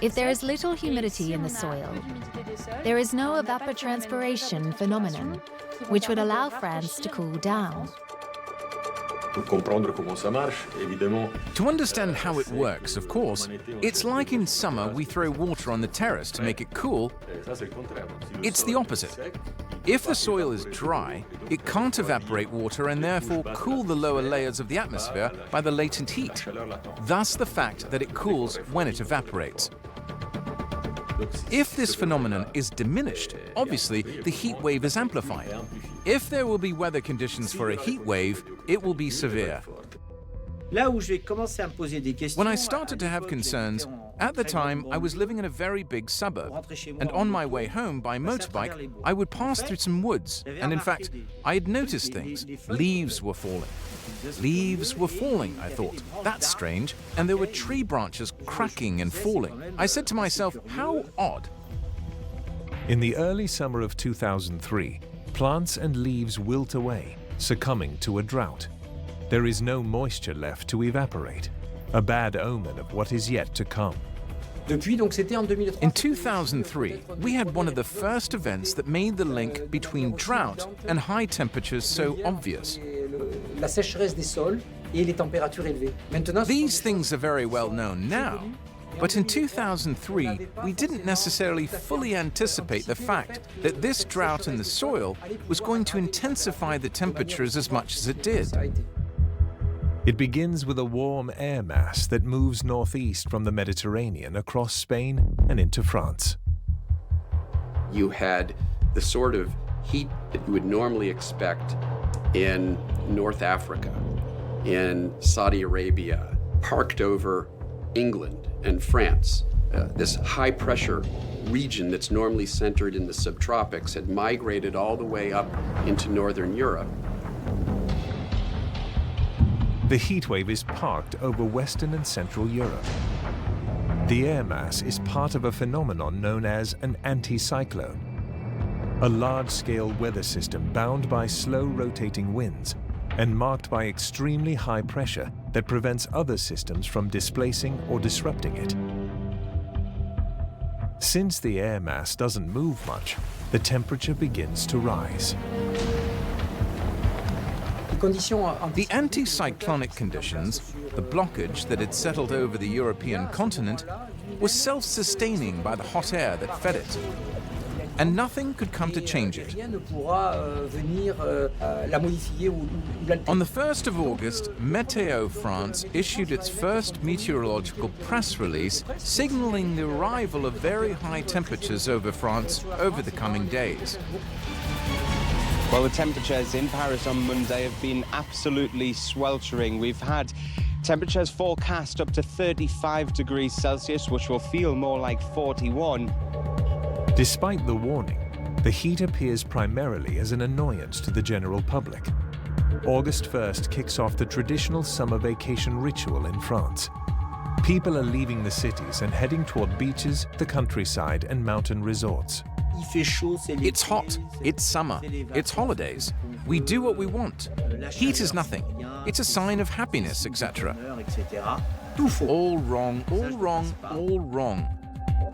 If there is little humidity in the soil, there is no evapotranspiration phenomenon, which would allow France to cool down. To understand how it works, of course, it's like in summer we throw water on the terrace to make it cool. It's the opposite. If the soil is dry, it can't evaporate water and therefore cool the lower layers of the atmosphere by the latent heat. Thus the fact that it cools when it evaporates. If this phenomenon is diminished, obviously the heat wave is amplified. If there will be weather conditions for a heat wave, it will be severe. When I started to have concerns, at the time I was living in a very big suburb, and on my way home by motorbike I would pass through some woods, and in fact I had noticed things. Leaves were falling. Leaves were falling, I thought. That's strange. And there were tree branches cracking and falling. I said to myself, how odd. In the early summer of 2003, plants and leaves wilt away, succumbing to a drought. There is no moisture left to evaporate, a bad omen of what is yet to come. In 2003, we had one of the first events that made the link between drought and high temperatures so obvious. These things are very well known now, but in 2003, we didn't necessarily fully anticipate the fact that this drought in the soil was going to intensify the temperatures as much as it did. It begins with a warm air mass that moves northeast from the Mediterranean across Spain and into France. You had the sort of heat that you would normally expect in North Africa, in Saudi Arabia, parked over England and France. This high-pressure region that's normally centered in the subtropics had migrated all the way up into northern Europe. The heat wave is parked over Western and Central Europe. The air mass is part of a phenomenon known as an anticyclone, a large-scale weather system bound by slow-rotating winds and marked by extremely high pressure that prevents other systems from displacing or disrupting it. Since the air mass doesn't move much, the temperature begins to rise. The anticyclonic conditions, the blockage that had settled over the European continent, was self-sustaining by the hot air that fed it, and nothing could come to change it. On the 1st of August, Météo France issued its first meteorological press release signaling the arrival of very high temperatures over France over the coming days. Well, the temperatures in Paris on Monday have been absolutely sweltering. We've had temperatures forecast up to 35 degrees Celsius, which will feel more like 41. Despite the warning, the heat appears primarily as an annoyance to the general public. August 1st kicks off the traditional summer vacation ritual in France. People are leaving the cities and heading toward beaches, the countryside, and mountain resorts. It's hot, it's summer, it's holidays. We do what we want. Heat is nothing. It's a sign of happiness, etc. All wrong, all wrong, all wrong.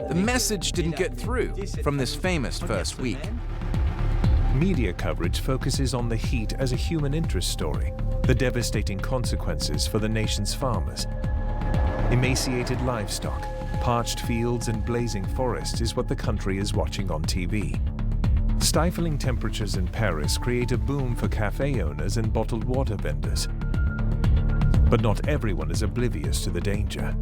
The message didn't get through from this famous first week. Media coverage focuses on the heat as a human interest story, the devastating consequences for the nation's farmers. Emaciated livestock, parched fields and blazing forests is what the country is watching on TV. Stifling temperatures in Paris create a boom for cafe owners and bottled water vendors. But not everyone is oblivious to the danger.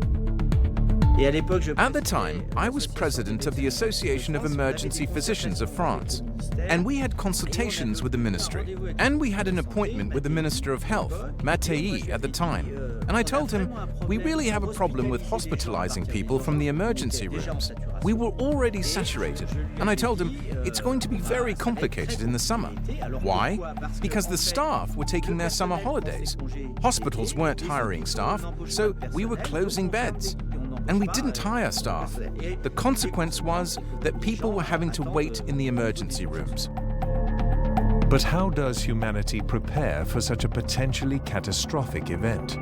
At the time, I was president of the Association of Emergency Physicians of France, and we had consultations with the ministry, and we had an appointment with the Minister of Health, Mattei, at the time, and I told him, we really have a problem with hospitalizing people from the emergency rooms. We were already saturated, and I told him, it's going to be very complicated in the summer. Why? Because the staff were taking their summer holidays. Hospitals weren't hiring staff, so we were closing beds. And we didn't hire staff. The consequence was that people were having to wait in the emergency rooms. But how does humanity prepare for such a potentially catastrophic event?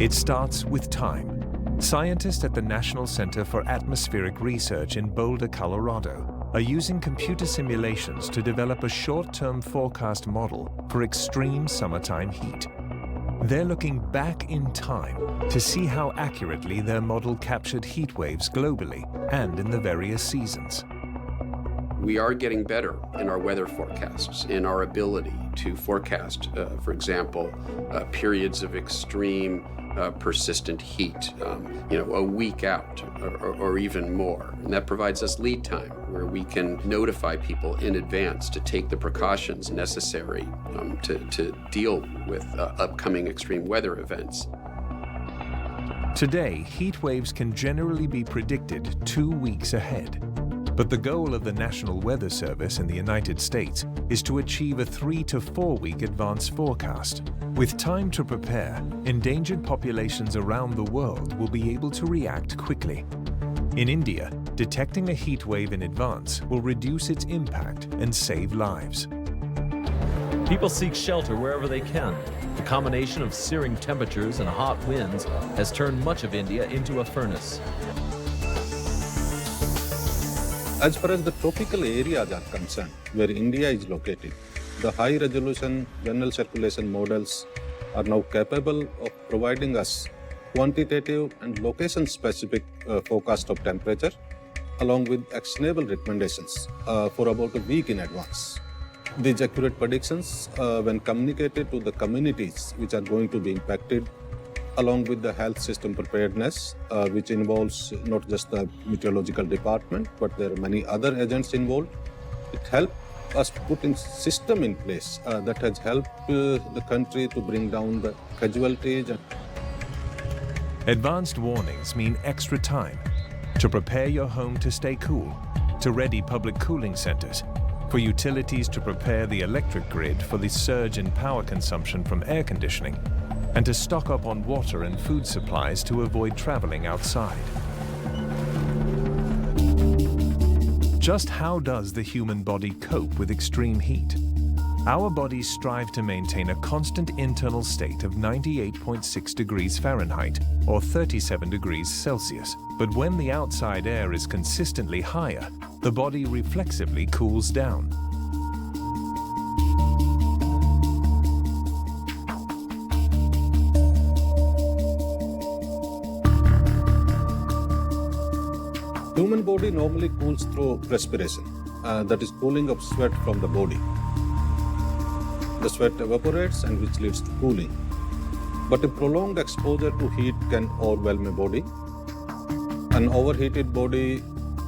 It starts with time. Scientists at the National Center for Atmospheric Research in Boulder, Colorado, are using computer simulations to develop a short-term forecast model for extreme summertime heat. They're looking back in time to see how accurately their model captured heat waves globally and in the various seasons. We are getting better in our weather forecasts, in our ability to forecast, for example, periods of extreme persistent heat, a week out or even more. And that provides us lead time where we can notify people in advance to take the precautions necessary to deal with upcoming extreme weather events. Today, heat waves can generally be predicted 2 weeks ahead. But the goal of the National Weather Service in the United States is to achieve a 3 to 4 week advance forecast. With time to prepare, endangered populations around the world will be able to react quickly. In India, detecting a heat wave in advance will reduce its impact and save lives. People seek shelter wherever they can. The combination of searing temperatures and hot winds has turned much of India into a furnace. As far as the tropical areas are concerned, where India is located, the high-resolution general circulation models are now capable of providing us quantitative and location-specific forecast of temperature, along with actionable recommendations for about a week in advance. These accurate predictions, when communicated to the communities which are going to be impacted, along with the health system preparedness, which involves not just the meteorological department, but there are many other agents involved. It helps us putting system in place that has helped the country to bring down the casualties. Advanced warnings mean extra time to prepare your home to stay cool, to ready public cooling centers, for utilities to prepare the electric grid for the surge in power consumption from air conditioning, and to stock up on water and food supplies to avoid traveling outside. Just how does the human body cope with extreme heat? Our bodies strive to maintain a constant internal state of 98.6 degrees Fahrenheit or 37 degrees Celsius. But when the outside air is consistently higher, the body reflexively cools down. Human body normally cools through perspiration, that is cooling of sweat from the body. The sweat evaporates and which leads to cooling. But a prolonged exposure to heat can overwhelm a body. An overheated body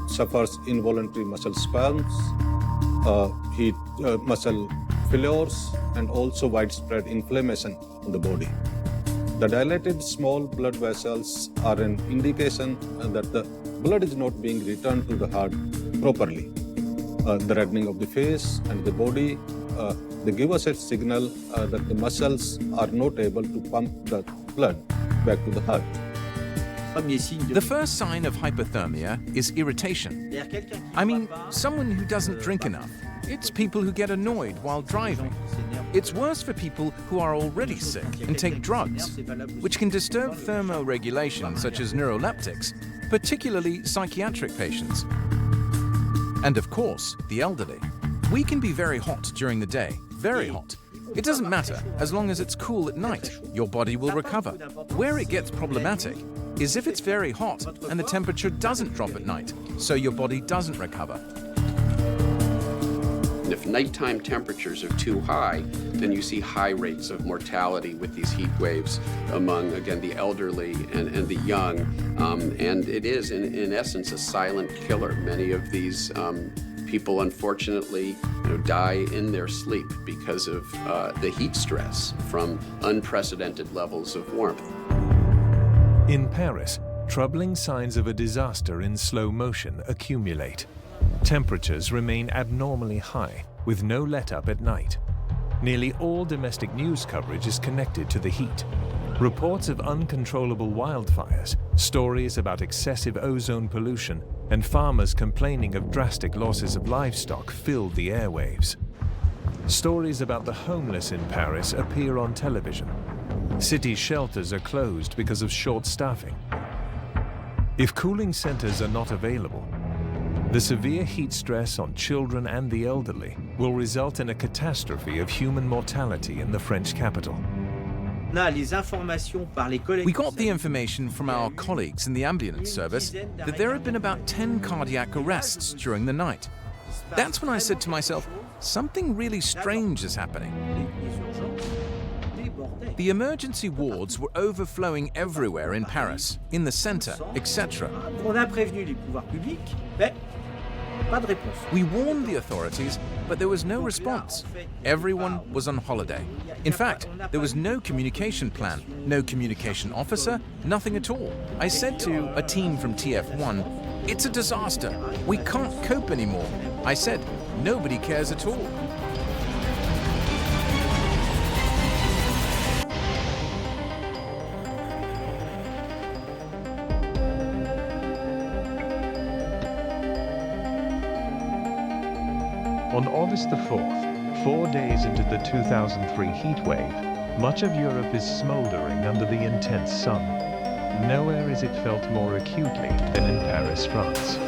suffers involuntary muscle spasms, muscle failures, and also widespread inflammation in the body. The dilated small blood vessels are an indication that the blood is not being returned to the heart properly. The reddening of the face and the body, they give us a signal that the muscles are not able to pump the blood back to the heart. The first sign of hypothermia is irritation. I mean, someone who doesn't drink enough. It's people who get annoyed while driving. It's worse for people who are already sick and take drugs, which can disturb thermoregulation such as neuroleptics, particularly psychiatric patients. And of course, the elderly. We can be very hot during the day, very hot. It doesn't matter, as long as it's cool at night, your body will recover. Where it gets problematic is if it's very hot and the temperature doesn't drop at night, so your body doesn't recover. And if nighttime temperatures are too high, then you see high rates of mortality with these heat waves among, again, the elderly and the young. And it is, in essence, a silent killer. Many of these people, unfortunately, die in their sleep because of the heat stress from unprecedented levels of warmth. In Paris, troubling signs of a disaster in slow motion accumulate. Temperatures remain abnormally high, with no let-up at night. Nearly all domestic news coverage is connected to the heat. Reports of uncontrollable wildfires, stories about excessive ozone pollution, and farmers complaining of drastic losses of livestock filled the airwaves. Stories about the homeless in Paris appear on television. City shelters are closed because of short staffing. If cooling centers are not available, the severe heat stress on children and the elderly will result in a catastrophe of human mortality in the French capital. We got the information from our colleagues in the ambulance service that there had been about 10 cardiac arrests during the night. That's when I said to myself, something really strange is happening. The emergency wards were overflowing everywhere in Paris, in the center, etc. We warned the authorities, but there was no response. Everyone was on holiday. In fact, there was no communication plan, no communication officer, nothing at all. I said to a team from TF1, "It's a disaster. We can't cope anymore." I said, "Nobody cares at all." On August the 4th, 4 days into the 2003 heat wave, much of Europe is smoldering under the intense sun. Nowhere is it felt more acutely than in Paris, France.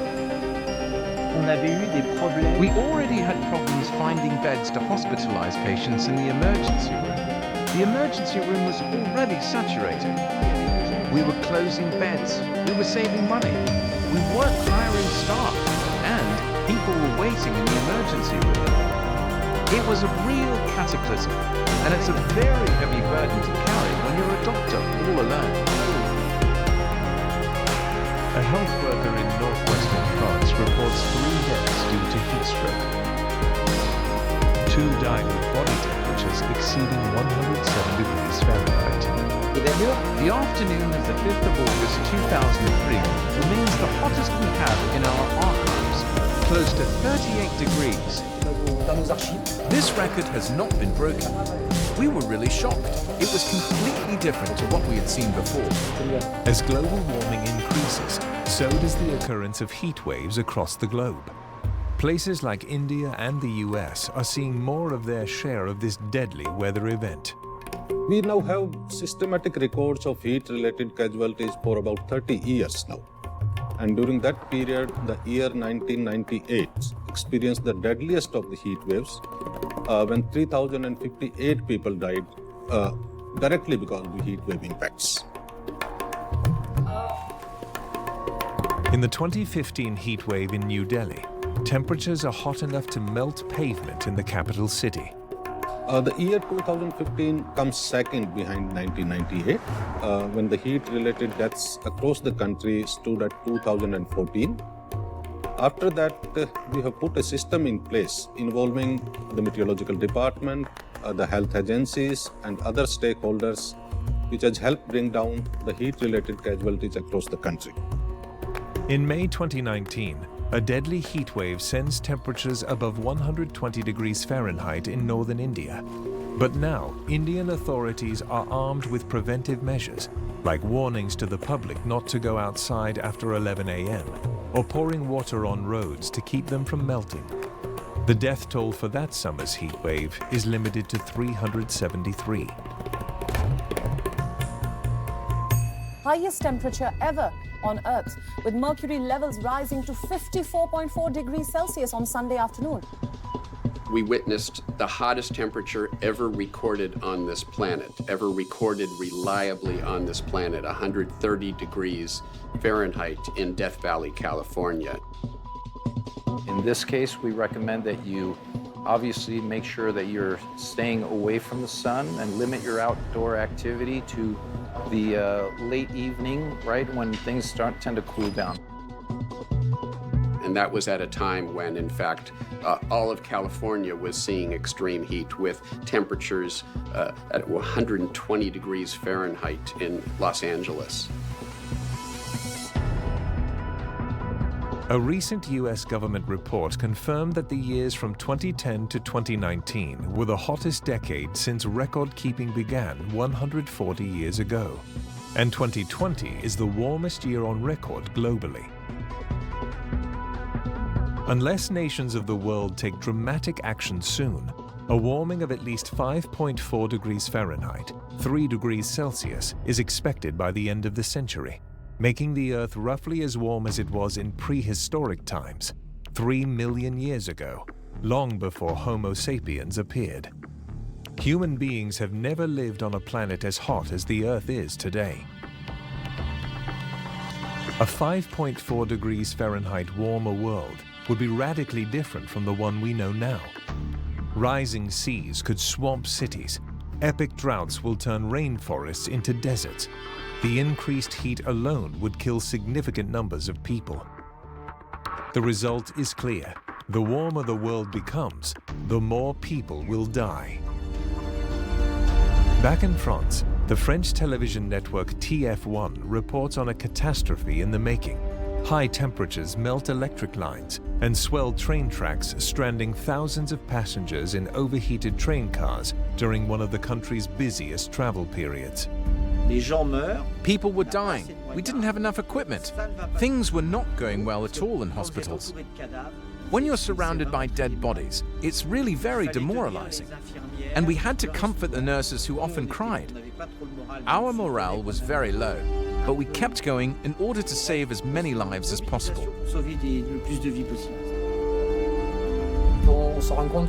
We already had problems finding beds to hospitalize patients in the emergency room. The emergency room was already saturated. We were closing beds. We were saving money. We weren't hiring staff. And people were waiting in the emergency room. It was a real cataclysm, and it's a very heavy burden to carry when you're a doctor all alone. A health worker in northwestern France reports 3 deaths due to heat stroke. 2 died with body temperatures exceeding 107 degrees Fahrenheit. The afternoon of the 5th of August 2003 remains the hottest we have in our archives, close to 38 degrees. This record has not been broken. We were really shocked. It was completely different to what we had seen before. As global warming increases, so does the occurrence of heat waves across the globe. Places like India and the US are seeing more of their share of this deadly weather event. We now have systematic records of heat-related casualties for about 30 years now. And during that period, the year 1998 experienced the deadliest of the heat waves, when 3,058 people died directly because of the heat wave impacts. In the 2015 heat wave in New Delhi, temperatures are hot enough to melt pavement in the capital city. The year 2015 comes second behind 1998, when the heat-related deaths across the country stood at 2014. After that, we have put a system in place involving the meteorological department, the health agencies, and other stakeholders, which has helped bring down the heat-related casualties across the country. In May 2019, a deadly heat wave sends temperatures above 120 degrees Fahrenheit in northern India. But now, Indian authorities are armed with preventive measures, like warnings to the public not to go outside after 11 a.m., or pouring water on roads to keep them from melting. The death toll for that summer's heat wave is limited to 373. Highest temperature ever on Earth, with mercury levels rising to 54.4 degrees Celsius on Sunday afternoon. We witnessed the hottest temperature ever recorded on this planet, ever recorded reliably on this planet, 130 degrees Fahrenheit in Death Valley, California. In this case, we recommend that you Obviously, make sure that you're staying away from the sun and limit your outdoor activity to the late evening, right, when things tend to cool down. And that was at a time when, in fact, all of California was seeing extreme heat with temperatures at 120 degrees Fahrenheit in Los Angeles. A recent US government report confirmed that the years from 2010 to 2019 were the hottest decade since record-keeping began 140 years ago. And 2020 is the warmest year on record globally. Unless nations of the world take dramatic action soon, a warming of at least 5.4 degrees Fahrenheit, 3 degrees Celsius, is expected by the end of the century, making the Earth roughly as warm as it was in prehistoric times, 3 million years ago, long before Homo sapiens appeared. Human beings have never lived on a planet as hot as the Earth is today. A 5.4 degrees Fahrenheit warmer world would be radically different from the one we know now. Rising seas could swamp cities. Epic droughts will turn rainforests into deserts. The increased heat alone would kill significant numbers of people. The result is clear. The warmer the world becomes, the more people will die. Back in France, the French television network TF1 reports on a catastrophe in the making. High temperatures melt electric lines and swell train tracks, stranding thousands of passengers in overheated train cars during one of the country's busiest travel periods. People were dying. We didn't have enough equipment. Things were not going well at all in hospitals. When you're surrounded by dead bodies, it's really very demoralizing. And we had to comfort the nurses who often cried. Our morale was very low, but we kept going in order to save as many lives as possible.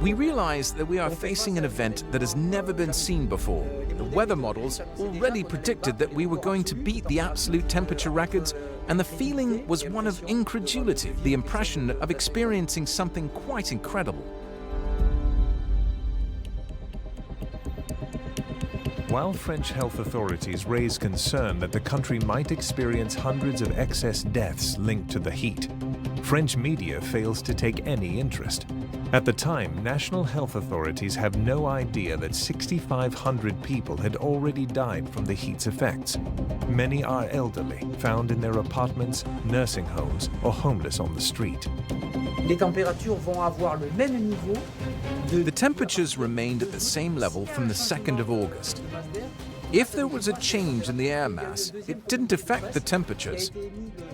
We realize that we are facing an event that has never been seen before. The weather models already predicted that we were going to beat the absolute temperature records, and the feeling was one of incredulity, the impression of experiencing something quite incredible. While French health authorities raise concern that the country might experience hundreds of excess deaths linked to the heat, French media fails to take any interest. At the time, national health authorities have no idea that 6,500 people had already died from the heat's effects. Many are elderly, found in their apartments, nursing homes, or homeless on the street. The temperatures remained at the same level from the 2nd of August. If there was a change in the air mass, it didn't affect the temperatures.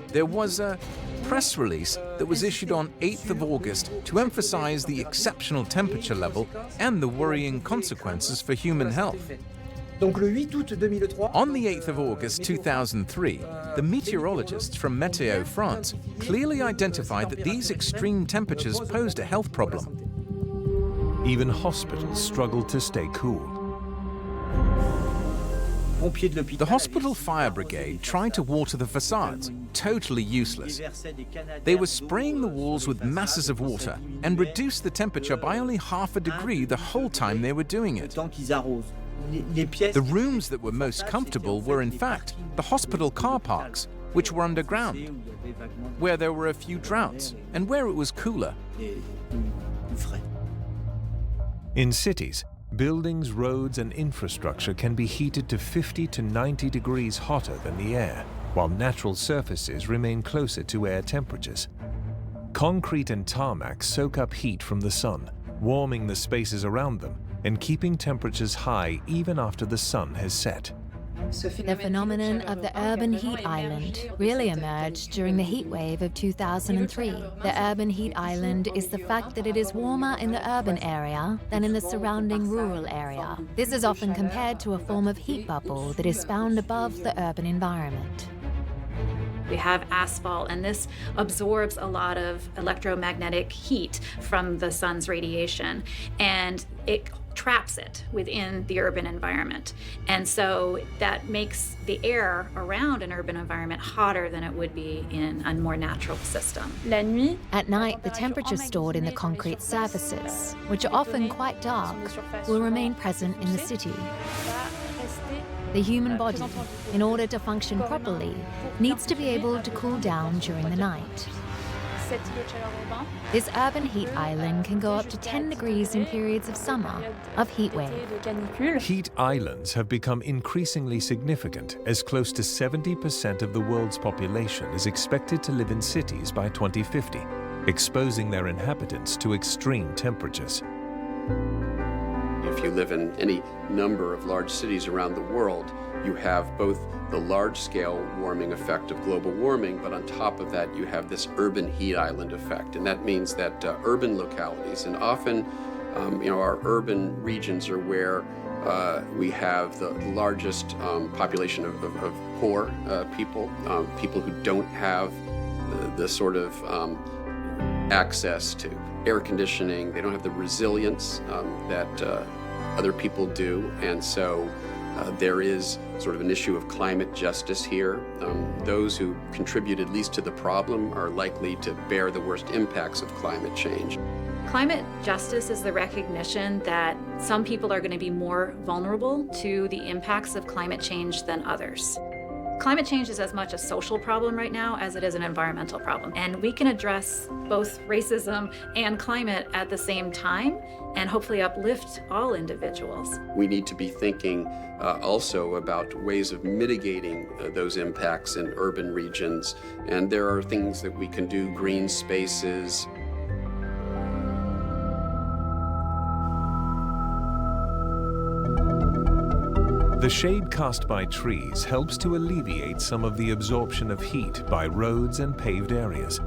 There was a press release that was issued on 8th of August to emphasize the exceptional temperature level and the worrying consequences for human health. On the 8th of August 2003, the meteorologists from Météo France clearly identified that these extreme temperatures posed a health problem. Even hospitals struggled to stay cool. The hospital fire brigade tried to water the facades, totally useless. They were spraying the walls with masses of water and reduced the temperature by only half a degree the whole time they were doing it. The rooms that were most comfortable were, in fact, the hospital car parks, which were underground, where there were a few droughts and where it was cooler. In cities, buildings, roads, and infrastructure can be heated to 50 to 90 degrees hotter than the air, while natural surfaces remain closer to air temperatures. Concrete and tarmac soak up heat from the sun, warming the spaces around them and keeping temperatures high even after the sun has set. The phenomenon of the urban heat island really emerged during the heat wave of 2003. The urban heat island is the fact that it is warmer in the urban area than in the surrounding rural area. This is often compared to a form of heat bubble that is found above the urban environment. We have asphalt, and this absorbs a lot of electromagnetic heat from the sun's radiation, and it traps it within the urban environment. And so that makes the air around an urban environment hotter than it would be in a more natural system. At night, the temperature stored in the concrete surfaces, which are often quite dark, will remain present in the city. The human body, in order to function properly, needs to be able to cool down during the night. This urban heat island can go up to 10 degrees in periods of summer, of heat wave. Heat islands have become increasingly significant as close to 70% of the world's population is expected to live in cities by 2050, exposing their inhabitants to extreme temperatures. If you live in any number of large cities around the world, you have both the large-scale warming effect of global warming, but on top of that, you have this urban heat island effect. And that means that urban localities, and often, our urban regions are where we have the largest population of poor people, people who don't have the sort of access to air conditioning. They don't have the resilience that other people do, and so there is sort of an issue of climate justice here. Those who contribute at least to the problem are likely to bear the worst impacts of climate change. Climate justice is the recognition that some people are going to be more vulnerable to the impacts of climate change than others. Climate change is as much a social problem right now as it is an environmental problem. And we can address both racism and climate at the same time and hopefully uplift all individuals. We need to be thinking also about ways of mitigating those impacts in urban regions. And there are things that we can do, green spaces. The shade cast by trees helps to alleviate some of the absorption of heat by roads and paved areas.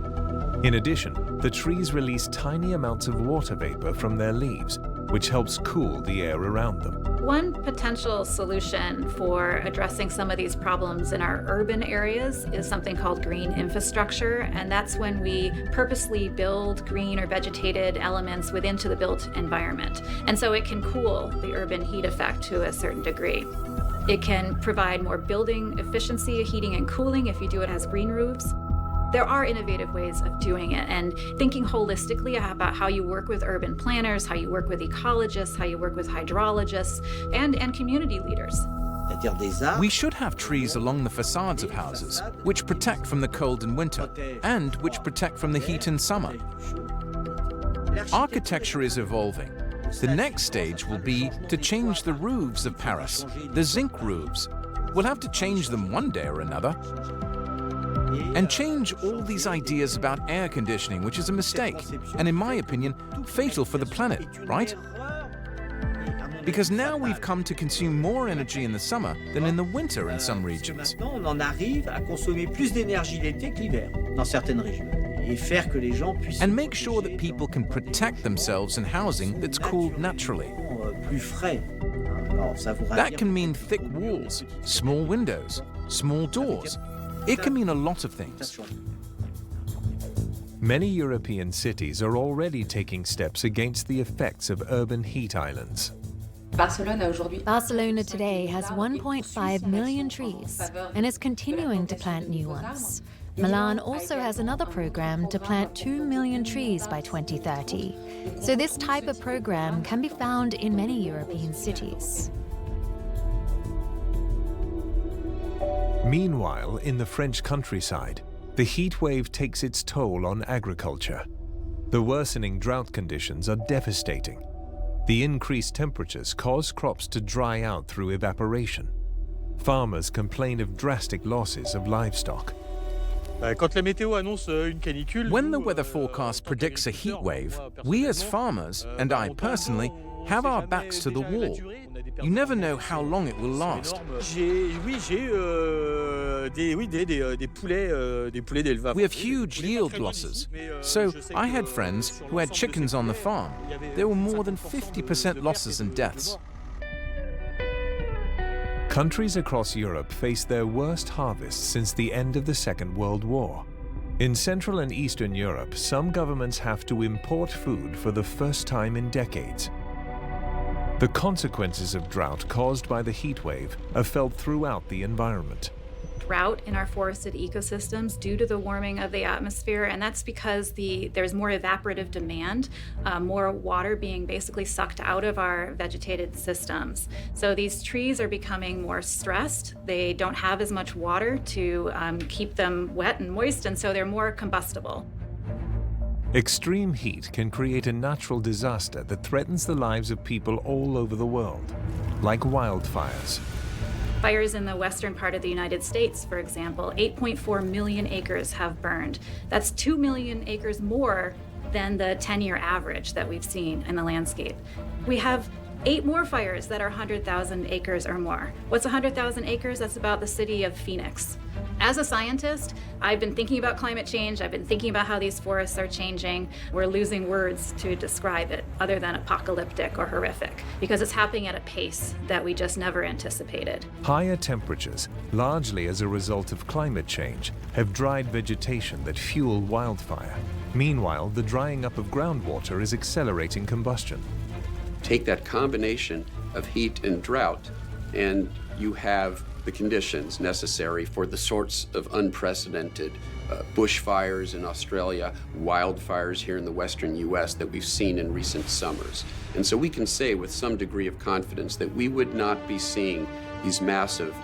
In addition, the trees release tiny amounts of water vapor from their leaves, which helps cool the air around them. One potential solution for addressing some of these problems in our urban areas is something called green infrastructure, and that's when we purposely build green or vegetated elements within the built environment. And so it can cool the urban heat effect to a certain degree. It can provide more building efficiency, heating and cooling if you do it as green roofs. There are innovative ways of doing it, and thinking holistically about how you work with urban planners, how you work with ecologists, how you work with hydrologists, and community leaders. We should have trees along the facades of houses, which protect from the cold in winter, and which protect from the heat in summer. Architecture is evolving. The next stage will be to change the roofs of Paris, the zinc roofs. We'll have to change them one day or another. And change all these ideas about air conditioning, which is a mistake, and in my opinion, fatal for the planet, right? Because now we've come to consume more energy in the summer than in the winter in some regions. And make sure that people can protect themselves in housing that's cooled naturally. That can mean thick walls, small windows, small doors. It can mean a lot of things. Many European cities are already taking steps against the effects of urban heat islands. Barcelona today has 1.5 million trees and is continuing to plant new ones. Milan also has another program to plant 2 million trees by 2030. So this type of program can be found in many European cities. Meanwhile, in the French countryside, the heat wave takes its toll on agriculture. The worsening drought conditions are devastating. The increased temperatures cause crops to dry out through evaporation. Farmers complain of drastic losses of livestock. When the weather forecast predicts a heat wave, we as farmers, and I personally, have our backs to the wall. You never know how long it will last. We have huge yield losses. So I had friends who had chickens on the farm. There were more than 50% losses and deaths. Countries across Europe face their worst harvests since the end of the Second World War. In Central and Eastern Europe, some governments have to import food for the first time in decades. The consequences of drought caused by the heat wave are felt throughout the environment. Drought in our forested ecosystems due to the warming of the atmosphere, and that's because there's more evaporative demand, more water being basically sucked out of our vegetated systems. So these trees are becoming more stressed. They don't have as much water to keep them wet and moist, and so they're more combustible. Extreme heat can create a natural disaster that threatens the lives of people all over the world, like wildfires. Fires in the western part of the United States, for example, 8.4 million acres have burned. That's 2 million acres more than the 10-year average that we've seen in the landscape. We have 8 more fires that are 100,000 acres or more. What's 100,000 acres? That's about the city of Phoenix. As a scientist, I've been thinking about climate change. I've been thinking about how these forests are changing. We're losing words to describe it other than apocalyptic or horrific, because it's happening at a pace that we just never anticipated. Higher temperatures, largely as a result of climate change, have dried vegetation that fuel wildfire. Meanwhile, the drying up of groundwater is accelerating combustion. Take that combination of heat and drought, and you have the conditions necessary for the sorts of unprecedented bushfires in Australia, wildfires here in the western US that we've seen in recent summers. And so we can say with some degree of confidence that we would not be seeing these massive,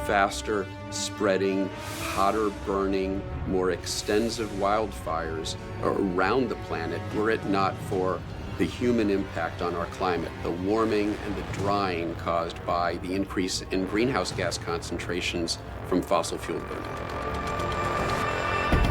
faster spreading, hotter burning, more extensive wildfires around the planet were it not for the human impact on our climate, the warming and the drying caused by the increase in greenhouse gas concentrations from fossil fuel burning.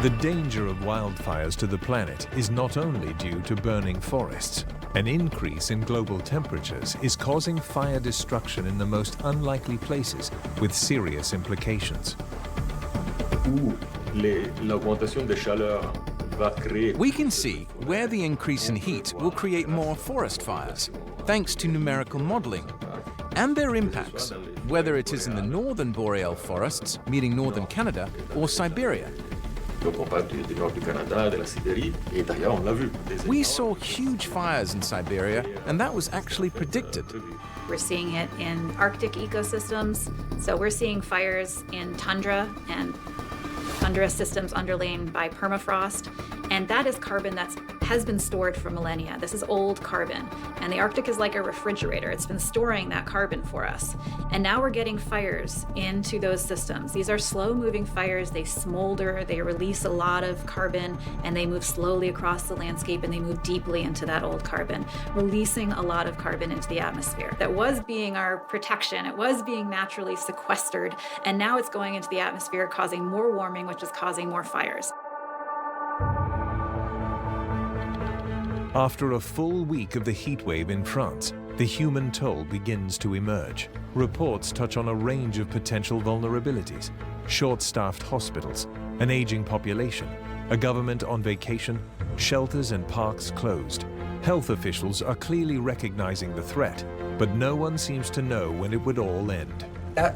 The danger of wildfires to the planet is not only due to burning forests. An increase in global temperatures is causing fire destruction in the most unlikely places with serious implications. We can see where the increase in heat will create more forest fires, thanks to numerical modeling, and their impacts, whether it is in the northern boreal forests, meaning northern Canada, or Siberia. We saw huge fires in Siberia, and that was actually predicted. We're seeing it in Arctic ecosystems, so we're seeing fires in tundra and tundra systems underlain by permafrost, and that is carbon that has been stored for millennia. This is old carbon, and the Arctic is like a refrigerator. It's been storing that carbon for us, and now we're getting fires into those systems. These are slow-moving fires. They smolder, they release a lot of carbon, and they move slowly across the landscape, and they move deeply into that old carbon, releasing a lot of carbon into the atmosphere. That was being our protection. It was being naturally sequestered, and now it's going into the atmosphere, causing more warming, which is causing more fires. After a full week of the heat wave in France, the human toll begins to emerge. Reports touch on a range of potential vulnerabilities: short-staffed hospitals, an aging population, a government on vacation, shelters and parks closed. Health officials are clearly recognizing the threat, but no one seems to know when it would all end. The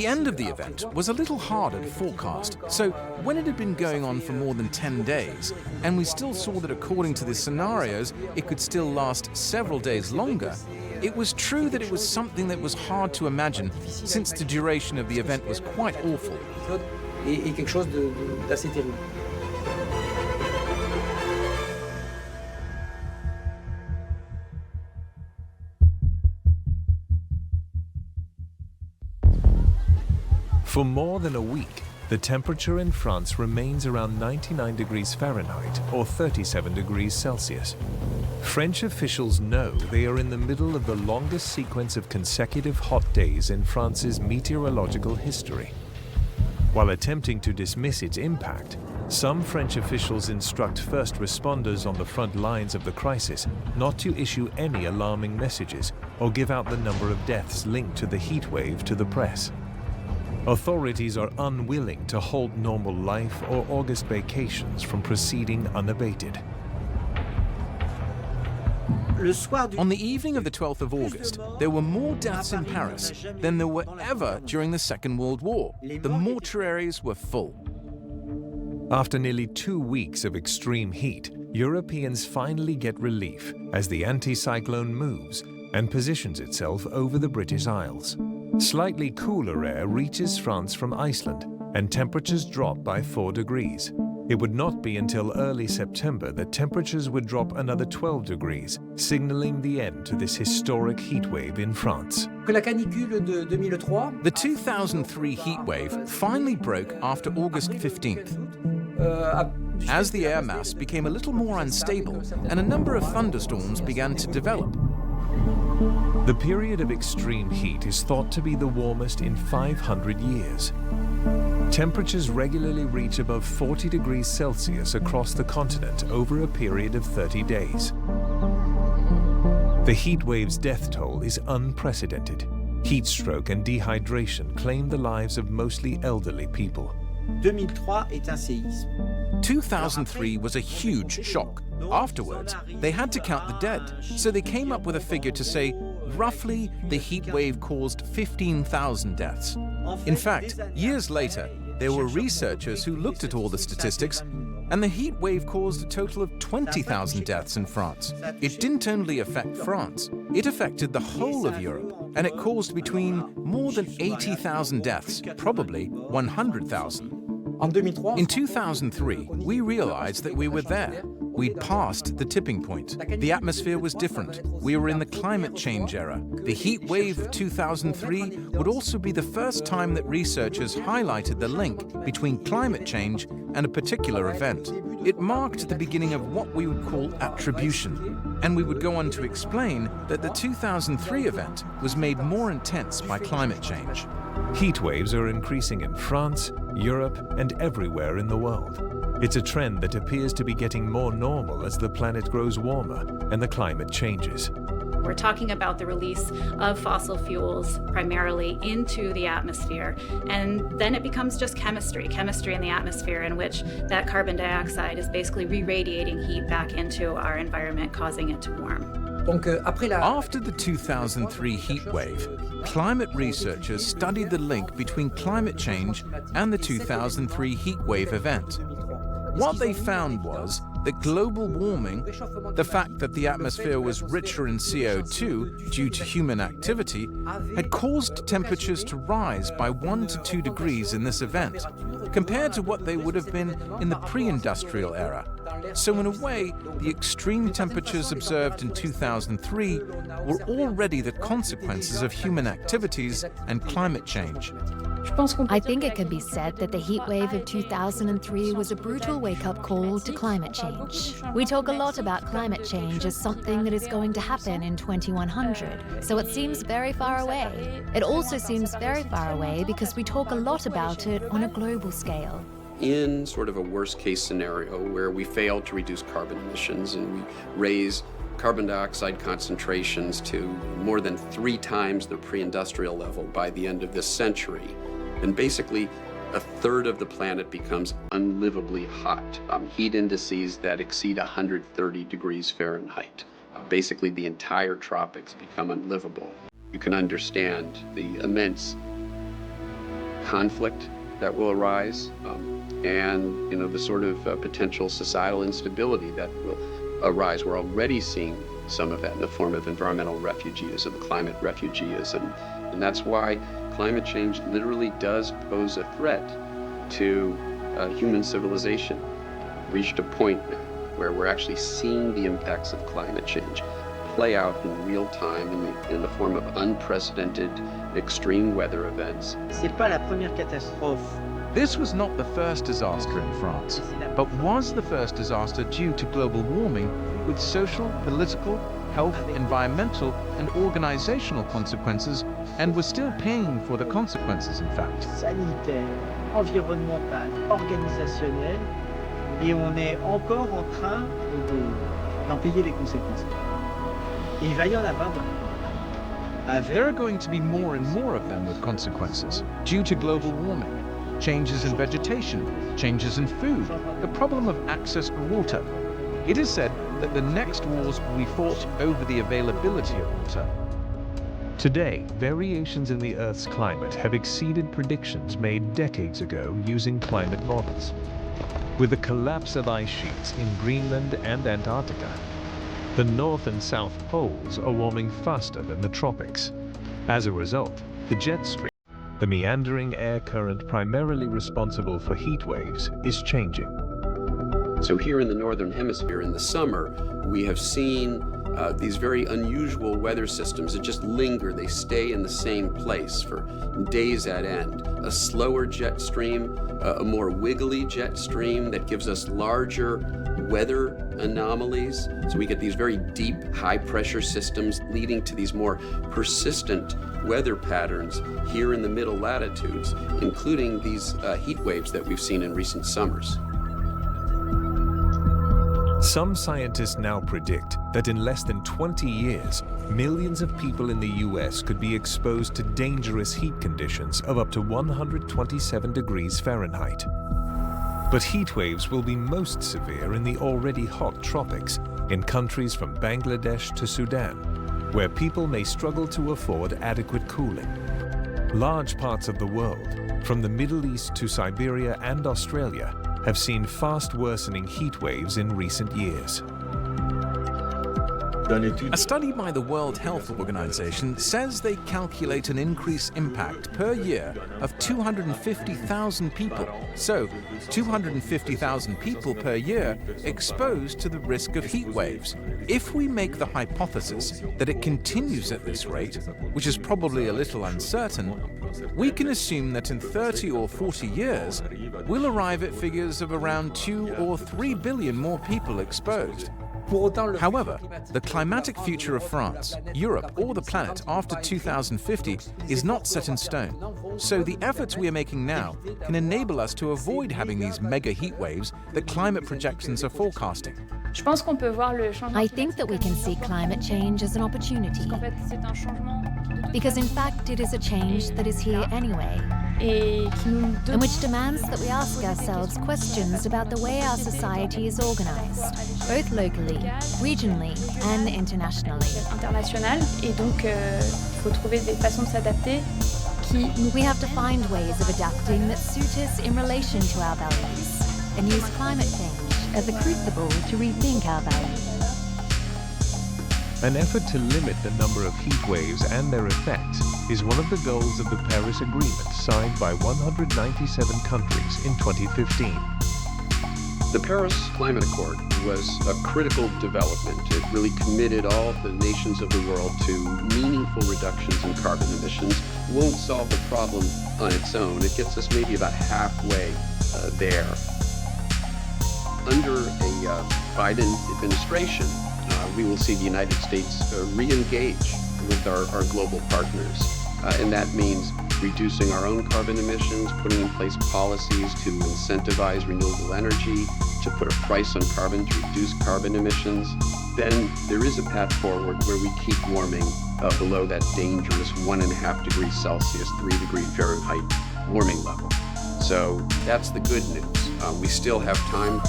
end of the event was a little harder to forecast, so when it had been going on for more than 10 days, and we still saw that according to the scenarios, it could still last several days longer, it was true that it was something that was hard to imagine, since the duration of the event was quite awful. For more than a week, the temperature in France remains around 99 degrees Fahrenheit or 37 degrees Celsius. French officials know they are in the middle of the longest sequence of consecutive hot days in France's meteorological history. While attempting to dismiss its impact, some French officials instruct first responders on the front lines of the crisis not to issue any alarming messages or give out the number of deaths linked to the heat wave to the press. Authorities are unwilling to halt normal life or August vacations from proceeding unabated. On the evening of the 12th of August, there were more deaths in Paris than there were ever during the Second World War. The mortuaries were full. After nearly 2 weeks of extreme heat, Europeans finally get relief as the anticyclone moves and positions itself over the British Isles. Slightly cooler air reaches France from Iceland, and temperatures drop by 4 degrees. It would not be until early September that temperatures would drop another 12 degrees, signaling the end to this historic heatwave in France. The 2003 heatwave finally broke after August 15th. As the air mass became a little more unstable and a number of thunderstorms began to develop. The period of extreme heat is thought to be the warmest in 500 years. Temperatures regularly reach above 40 degrees Celsius across the continent over a period of 30 days. The heat wave's death toll is unprecedented. Heat stroke and dehydration claim the lives of mostly elderly people. 2003 was a huge shock. Afterwards, they had to count the dead, so they came up with a figure to say, roughly, the heat wave caused 15,000 deaths. In fact, years later, there were researchers who looked at all the statistics, and the heat wave caused a total of 20,000 deaths in France. It didn't only affect France, it affected the whole of Europe, and it caused between more than 80,000 deaths, probably 100,000. In 2003, we realized that we were there. We'd passed the tipping point. The atmosphere was different. We were in the climate change era. The heat wave of 2003 would also be the first time that researchers highlighted the link between climate change and a particular event. It marked the beginning of what we would call attribution, and we would go on to explain that the 2003 event was made more intense by climate change. Heat waves are increasing in France, Europe, and everywhere in the world. It's a trend that appears to be getting more normal as the planet grows warmer and the climate changes. We're talking about the release of fossil fuels primarily into the atmosphere, and then it becomes just chemistry in the atmosphere in which that carbon dioxide is basically re-radiating heat back into our environment, causing it to warm. After the 2003 heat wave, climate researchers studied the link between climate change and the 2003 heat wave event. What they found was that global warming, the fact that the atmosphere was richer in CO2 due to human activity, had caused temperatures to rise by 1 to 2 degrees in this event, compared to what they would have been in the pre-industrial era. So in a way, the extreme temperatures observed in 2003 were already the consequences of human activities and climate change. I think it can be said that the heat wave of 2003 was a brutal wake-up call to climate change. We talk a lot about climate change as something that is going to happen in 2100, so it seems very far away. It also seems very far away because we talk a lot about it on a global scale. In sort of a worst-case scenario where we fail to reduce carbon emissions and we raise carbon dioxide concentrations to more than 3 times the pre-industrial level by the end of this century, then basically a third of the planet becomes unlivably hot. Heat indices that exceed 130 degrees Fahrenheit. Basically the entire tropics become unlivable. You can understand the immense conflict that will arise and the sort of potential societal instability that will arise. We're already seeing some of that in the form of environmental refugeeism, climate refugeeism, and that's why climate change literally does pose a threat to human civilization. Reached a point where we're actually seeing the impacts of climate change play out in real time in the form of unprecedented extreme weather events. C'est pas la première catastrophe. This was not the first disaster in France, but was the first disaster due to global warming with social, political, health, environmental, and organizational consequences, and we're still paying for the consequences, in fact. Sanitaire, environnemental, organisationnel, et on est encore en train d'en payer les conséquences. Et il va y en avoir. There are going to be more and more of them with consequences due to global warming. Changes in vegetation, changes in food, the problem of access to water. It is said that the next wars will be fought over the availability of water. Today, variations in the Earth's climate have exceeded predictions made decades ago using climate models. With the collapse of ice sheets in Greenland and Antarctica, the North and South poles are warming faster than the tropics. As a result, the jet stream, the meandering air current primarily responsible for heat waves, is changing. So here in the Northern Hemisphere in the summer, we have seen these very unusual weather systems that just linger. They stay in the same place for days at end. A slower jet stream, a more wiggly jet stream that gives us larger weather anomalies. So we get these very deep, high-pressure systems leading to these more persistent weather patterns here in the middle latitudes, including these heat waves that we've seen in recent summers. Some scientists now predict that in less than 20 years, millions of people in the US could be exposed to dangerous heat conditions of up to 127 degrees Fahrenheit. But heat waves will be most severe in the already hot tropics, in countries from Bangladesh to Sudan, where people may struggle to afford adequate cooling. Large parts of the world, from the Middle East to Siberia and Australia, have seen fast worsening heat waves in recent years. A study by the World Health Organization says they calculate an increased impact per year of 250,000 people. So, 250,000 people per year exposed to the risk of heat waves. If we make the hypothesis that it continues at this rate, which is probably a little uncertain, we can assume that in 30 or 40 years, we'll arrive at figures of around 2 or 3 billion more people exposed. However, the climatic future of France, Europe, or the planet after 2050 is not set in stone. So the efforts we are making now can enable us to avoid having these mega heat waves that climate projections are forecasting. I think that we can see climate change as an opportunity. Because in fact, it is a change that is here anyway, and which demands that we ask ourselves questions about the way our society is organized, both locally, regionally, and internationally. We have to find ways of adapting that suit us in relation to our values, and use climate change as a crucible to rethink our values. An effort to limit the number of heat waves and their effects is one of the goals of the Paris Agreement signed by 197 countries in 2015. The Paris Climate Accord was a critical development. It really committed all the nations of the world to meaningful reductions in carbon emissions. It won't solve the problem on its own. It gets us maybe about halfway there. Under a Biden administration, we will see the United States re-engage with our global partners. And that means reducing our own carbon emissions, putting in place policies to incentivize renewable energy, to put a price on carbon to reduce carbon emissions. Then there is a path forward where we keep warming below that dangerous 1.5 degrees Celsius, 3 degree Fahrenheit warming level. So that's the good news. We still have time.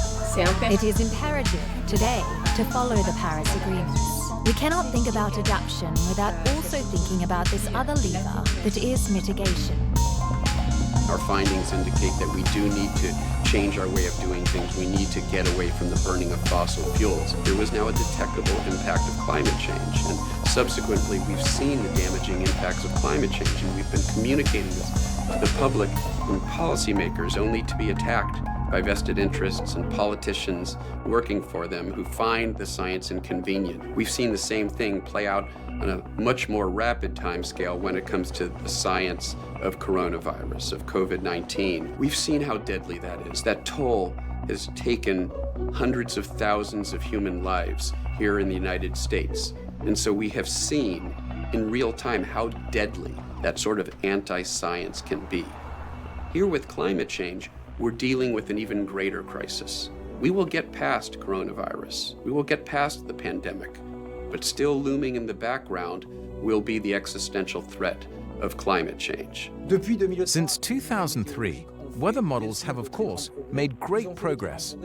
It is imperative today to follow the Paris Agreement. We cannot think about adaptation without also thinking about this other lever that is mitigation. Our findings indicate that we do need to change our way of doing things. We need to get away from the burning of fossil fuels. There was now a detectable impact of climate change, and subsequently we've seen the damaging impacts of climate change, and we've been communicating this to the public and policymakers only to be attacked by vested interests and politicians working for them who find the science inconvenient. We've seen the same thing play out on a much more rapid timescale when it comes to the science of coronavirus, of COVID-19. We've seen how deadly that is. That toll has taken hundreds of thousands of human lives here in the United States. And so we have seen in real time how deadly that sort of anti-science can be. Here with climate change, we're dealing with an even greater crisis. We will get past coronavirus. We will get past the pandemic. But still looming in the background will be the existential threat of climate change. Since 2003, weather models have, of course, made great progress.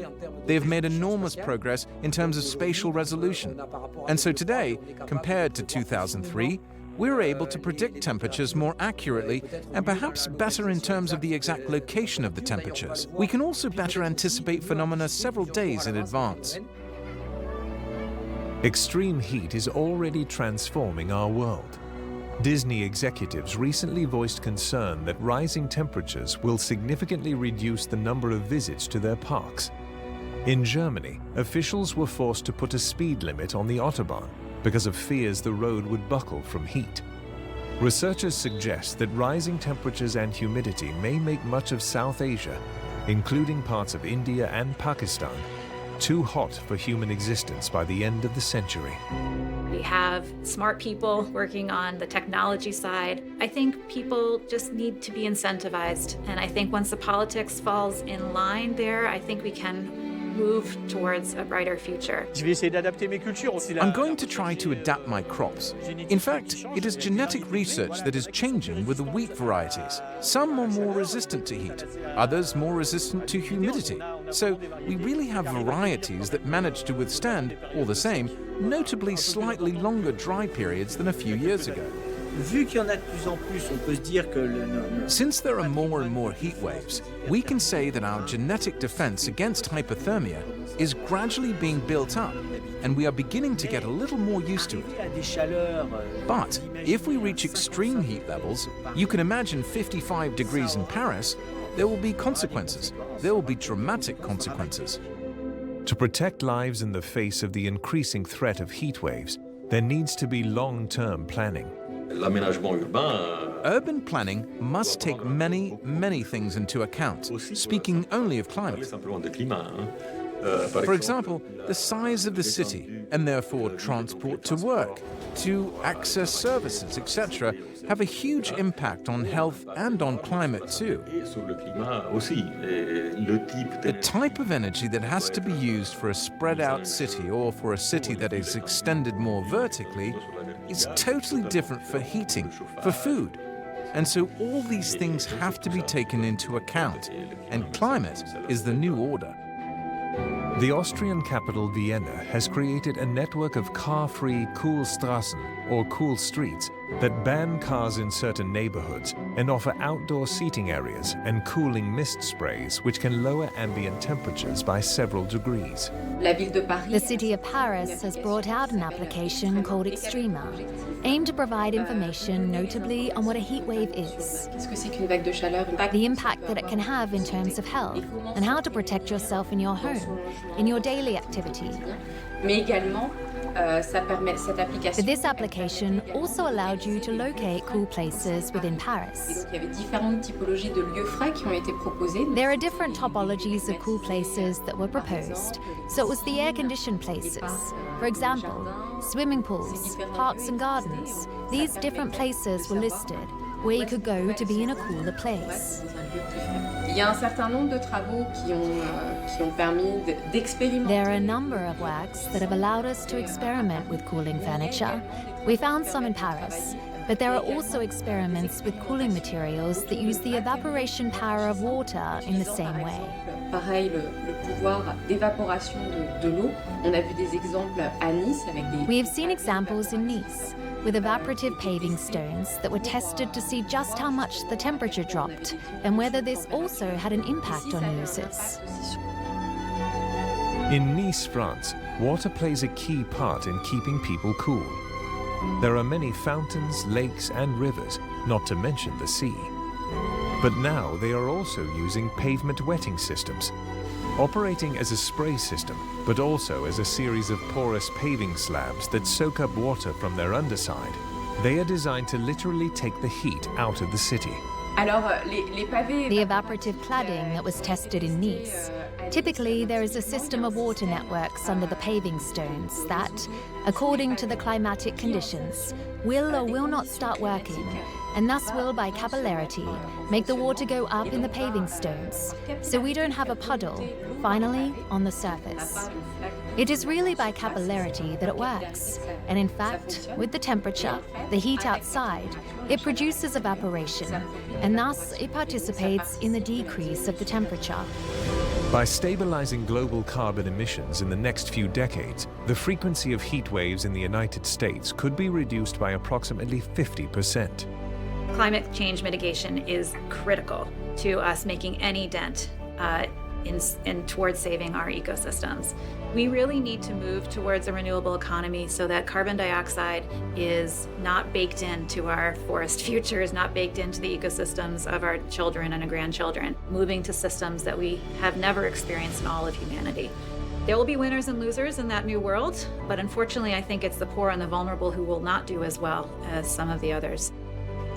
They have made enormous progress in terms of spatial resolution. And so today, compared to 2003, we're able to predict temperatures more accurately and perhaps better in terms of the exact location of the temperatures. We can also better anticipate phenomena several days in advance. Extreme heat is already transforming our world. Disney executives recently voiced concern that rising temperatures will significantly reduce the number of visits to their parks. In Germany, officials were forced to put a speed limit on the Autobahn because of fears the road would buckle from heat. Researchers suggest that rising temperatures and humidity may make much of South Asia, including parts of India and Pakistan, too hot for human existence by the end of the century. We have smart people working on the technology side. I think people just need to be incentivized. And I think once the politics falls in line there, I think we can move towards a brighter future. I'm going to try to adapt my crops. In fact, it is genetic research that is changing with the wheat varieties. Some are more resistant to heat, others more resistant to humidity. So we really have varieties that manage to withstand, all the same, notably slightly longer dry periods than a few years ago. Since there are more and more heat waves, we can say that our genetic defense against hypothermia is gradually being built up, and we are beginning to get a little more used to it. But if we reach extreme heat levels, you can imagine 55 degrees in Paris, there will be consequences. There will be dramatic consequences. To protect lives in the face of the increasing threat of heat waves, there needs to be long-term planning. Urban planning must take many, many things into account, speaking only of climate. For example, the size of the city, and therefore transport to work, to access services, etc., have a huge impact on health and on climate too. The type of energy that has to be used for a spread out city or for a city that is extended more vertically is totally different for heating, for food. And so all these things have to be taken into account, and climate is the new order. The Austrian capital Vienna has created a network of car-free Coolstraßen, or cool streets, that ban cars in certain neighborhoods and offer outdoor seating areas and cooling mist sprays which can lower ambient temperatures by several degrees. The city of Paris has brought out an application called Extrema, aimed to provide information notably on what a heat wave is, the impact that it can have in terms of health, and how to protect yourself in your home, in your daily activity. But this application also allowed you to locate cool places within Paris. There are different topologies of cool places that were proposed, so it was the air-conditioned places. For example, swimming pools, parks and gardens. These different places were listed where you could go to be in a cooler place. There are a number of works that have allowed us to experiment with cooling furniture. We found some in Paris, but there are also experiments with cooling materials that use the evaporation power of water in the same way. We have seen examples in Nice, with evaporative paving stones that were tested to see just how much the temperature dropped and whether this also had an impact on users. In Nice, France, water plays a key part in keeping people cool. There are many fountains, lakes, and rivers, not to mention the sea. But now they are also using pavement wetting systems, operating as a spray system, but also as a series of porous paving slabs that soak up water from their underside. They are designed to literally take the heat out of the city. The evaporative cladding that was tested in Nice. Typically, there is a system of water networks under the paving stones that, according to the climatic conditions, will or will not start working, and thus will, by capillarity, make the water go up in the paving stones, so we don't have a puddle, finally, on the surface. It is really by capillarity that it works, and in fact, with the temperature, the heat outside, it produces evaporation, and thus it participates in the decrease of the temperature. By stabilizing global carbon emissions in the next few decades, the frequency of heat waves in the United States could be reduced by approximately 50%. Climate change mitigation is critical to us making any dent towards saving our ecosystems. We really need to move towards a renewable economy so that carbon dioxide is not baked into our forest futures, not baked into the ecosystems of our children and our grandchildren, moving to systems that we have never experienced in all of humanity. There will be winners and losers in that new world, but unfortunately I think it's the poor and the vulnerable who will not do as well as some of the others.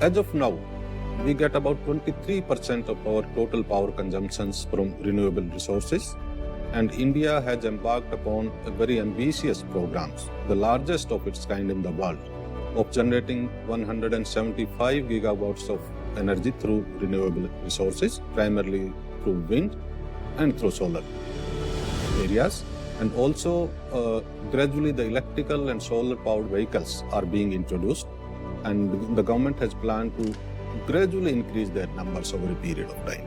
As of now, we get about 23% of our total power consumptions from renewable resources, and India has embarked upon a very ambitious program, the largest of its kind in the world, of generating 175 gigawatts of energy through renewable resources, primarily through wind and through solar areas. And also, gradually the electrical and solar powered vehicles are being introduced, and the government has planned to gradually increase their numbers over a period of time.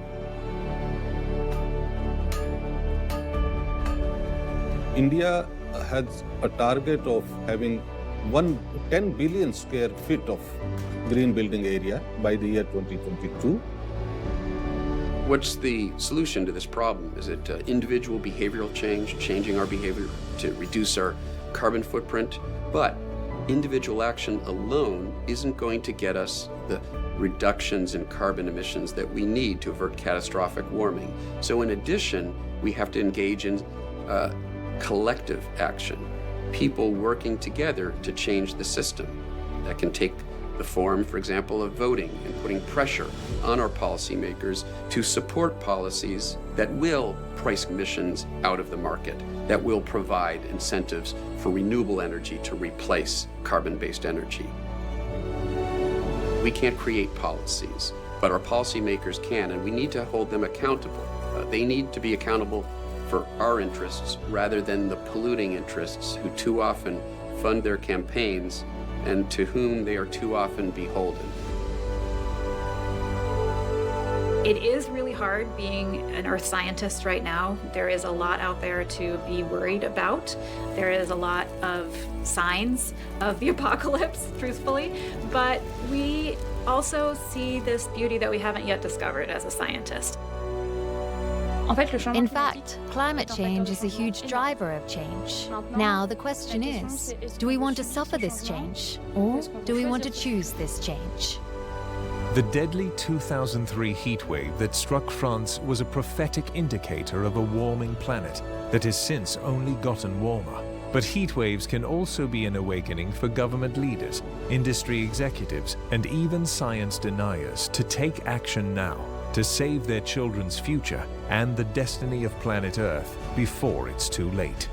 India has a target of having 10 billion square feet of green building area by the year 2022. What's the solution to this problem? Is it individual behavioral change, changing our behavior to reduce our carbon footprint? But individual action alone isn't going to get us the reductions in carbon emissions that we need to avert catastrophic warming. So in addition, we have to engage in collective action, people working together to change the system. That can take the form, for example, of voting and putting pressure on our policymakers to support policies that will price emissions out of the market, that will provide incentives for renewable energy to replace carbon-based energy. We can't create policies, but our policymakers can, and we need to hold them accountable. They need to be accountable for our interests rather than the polluting interests who too often fund their campaigns and to whom they are too often beholden. It is really hard being an earth scientist right now. There is a lot out there to be worried about. There is a lot of signs of the apocalypse, truthfully, but we also see this beauty that we haven't yet discovered as a scientist. In fact, climate change is a huge driver of change. Now, the question is, do we want to suffer this change, or do we want to choose this change? The deadly 2003 heatwave that struck France was a prophetic indicator of a warming planet that has since only gotten warmer. But heatwaves can also be an awakening for government leaders, industry executives, and even science deniers to take action now to save their children's future and the destiny of planet Earth before it's too late.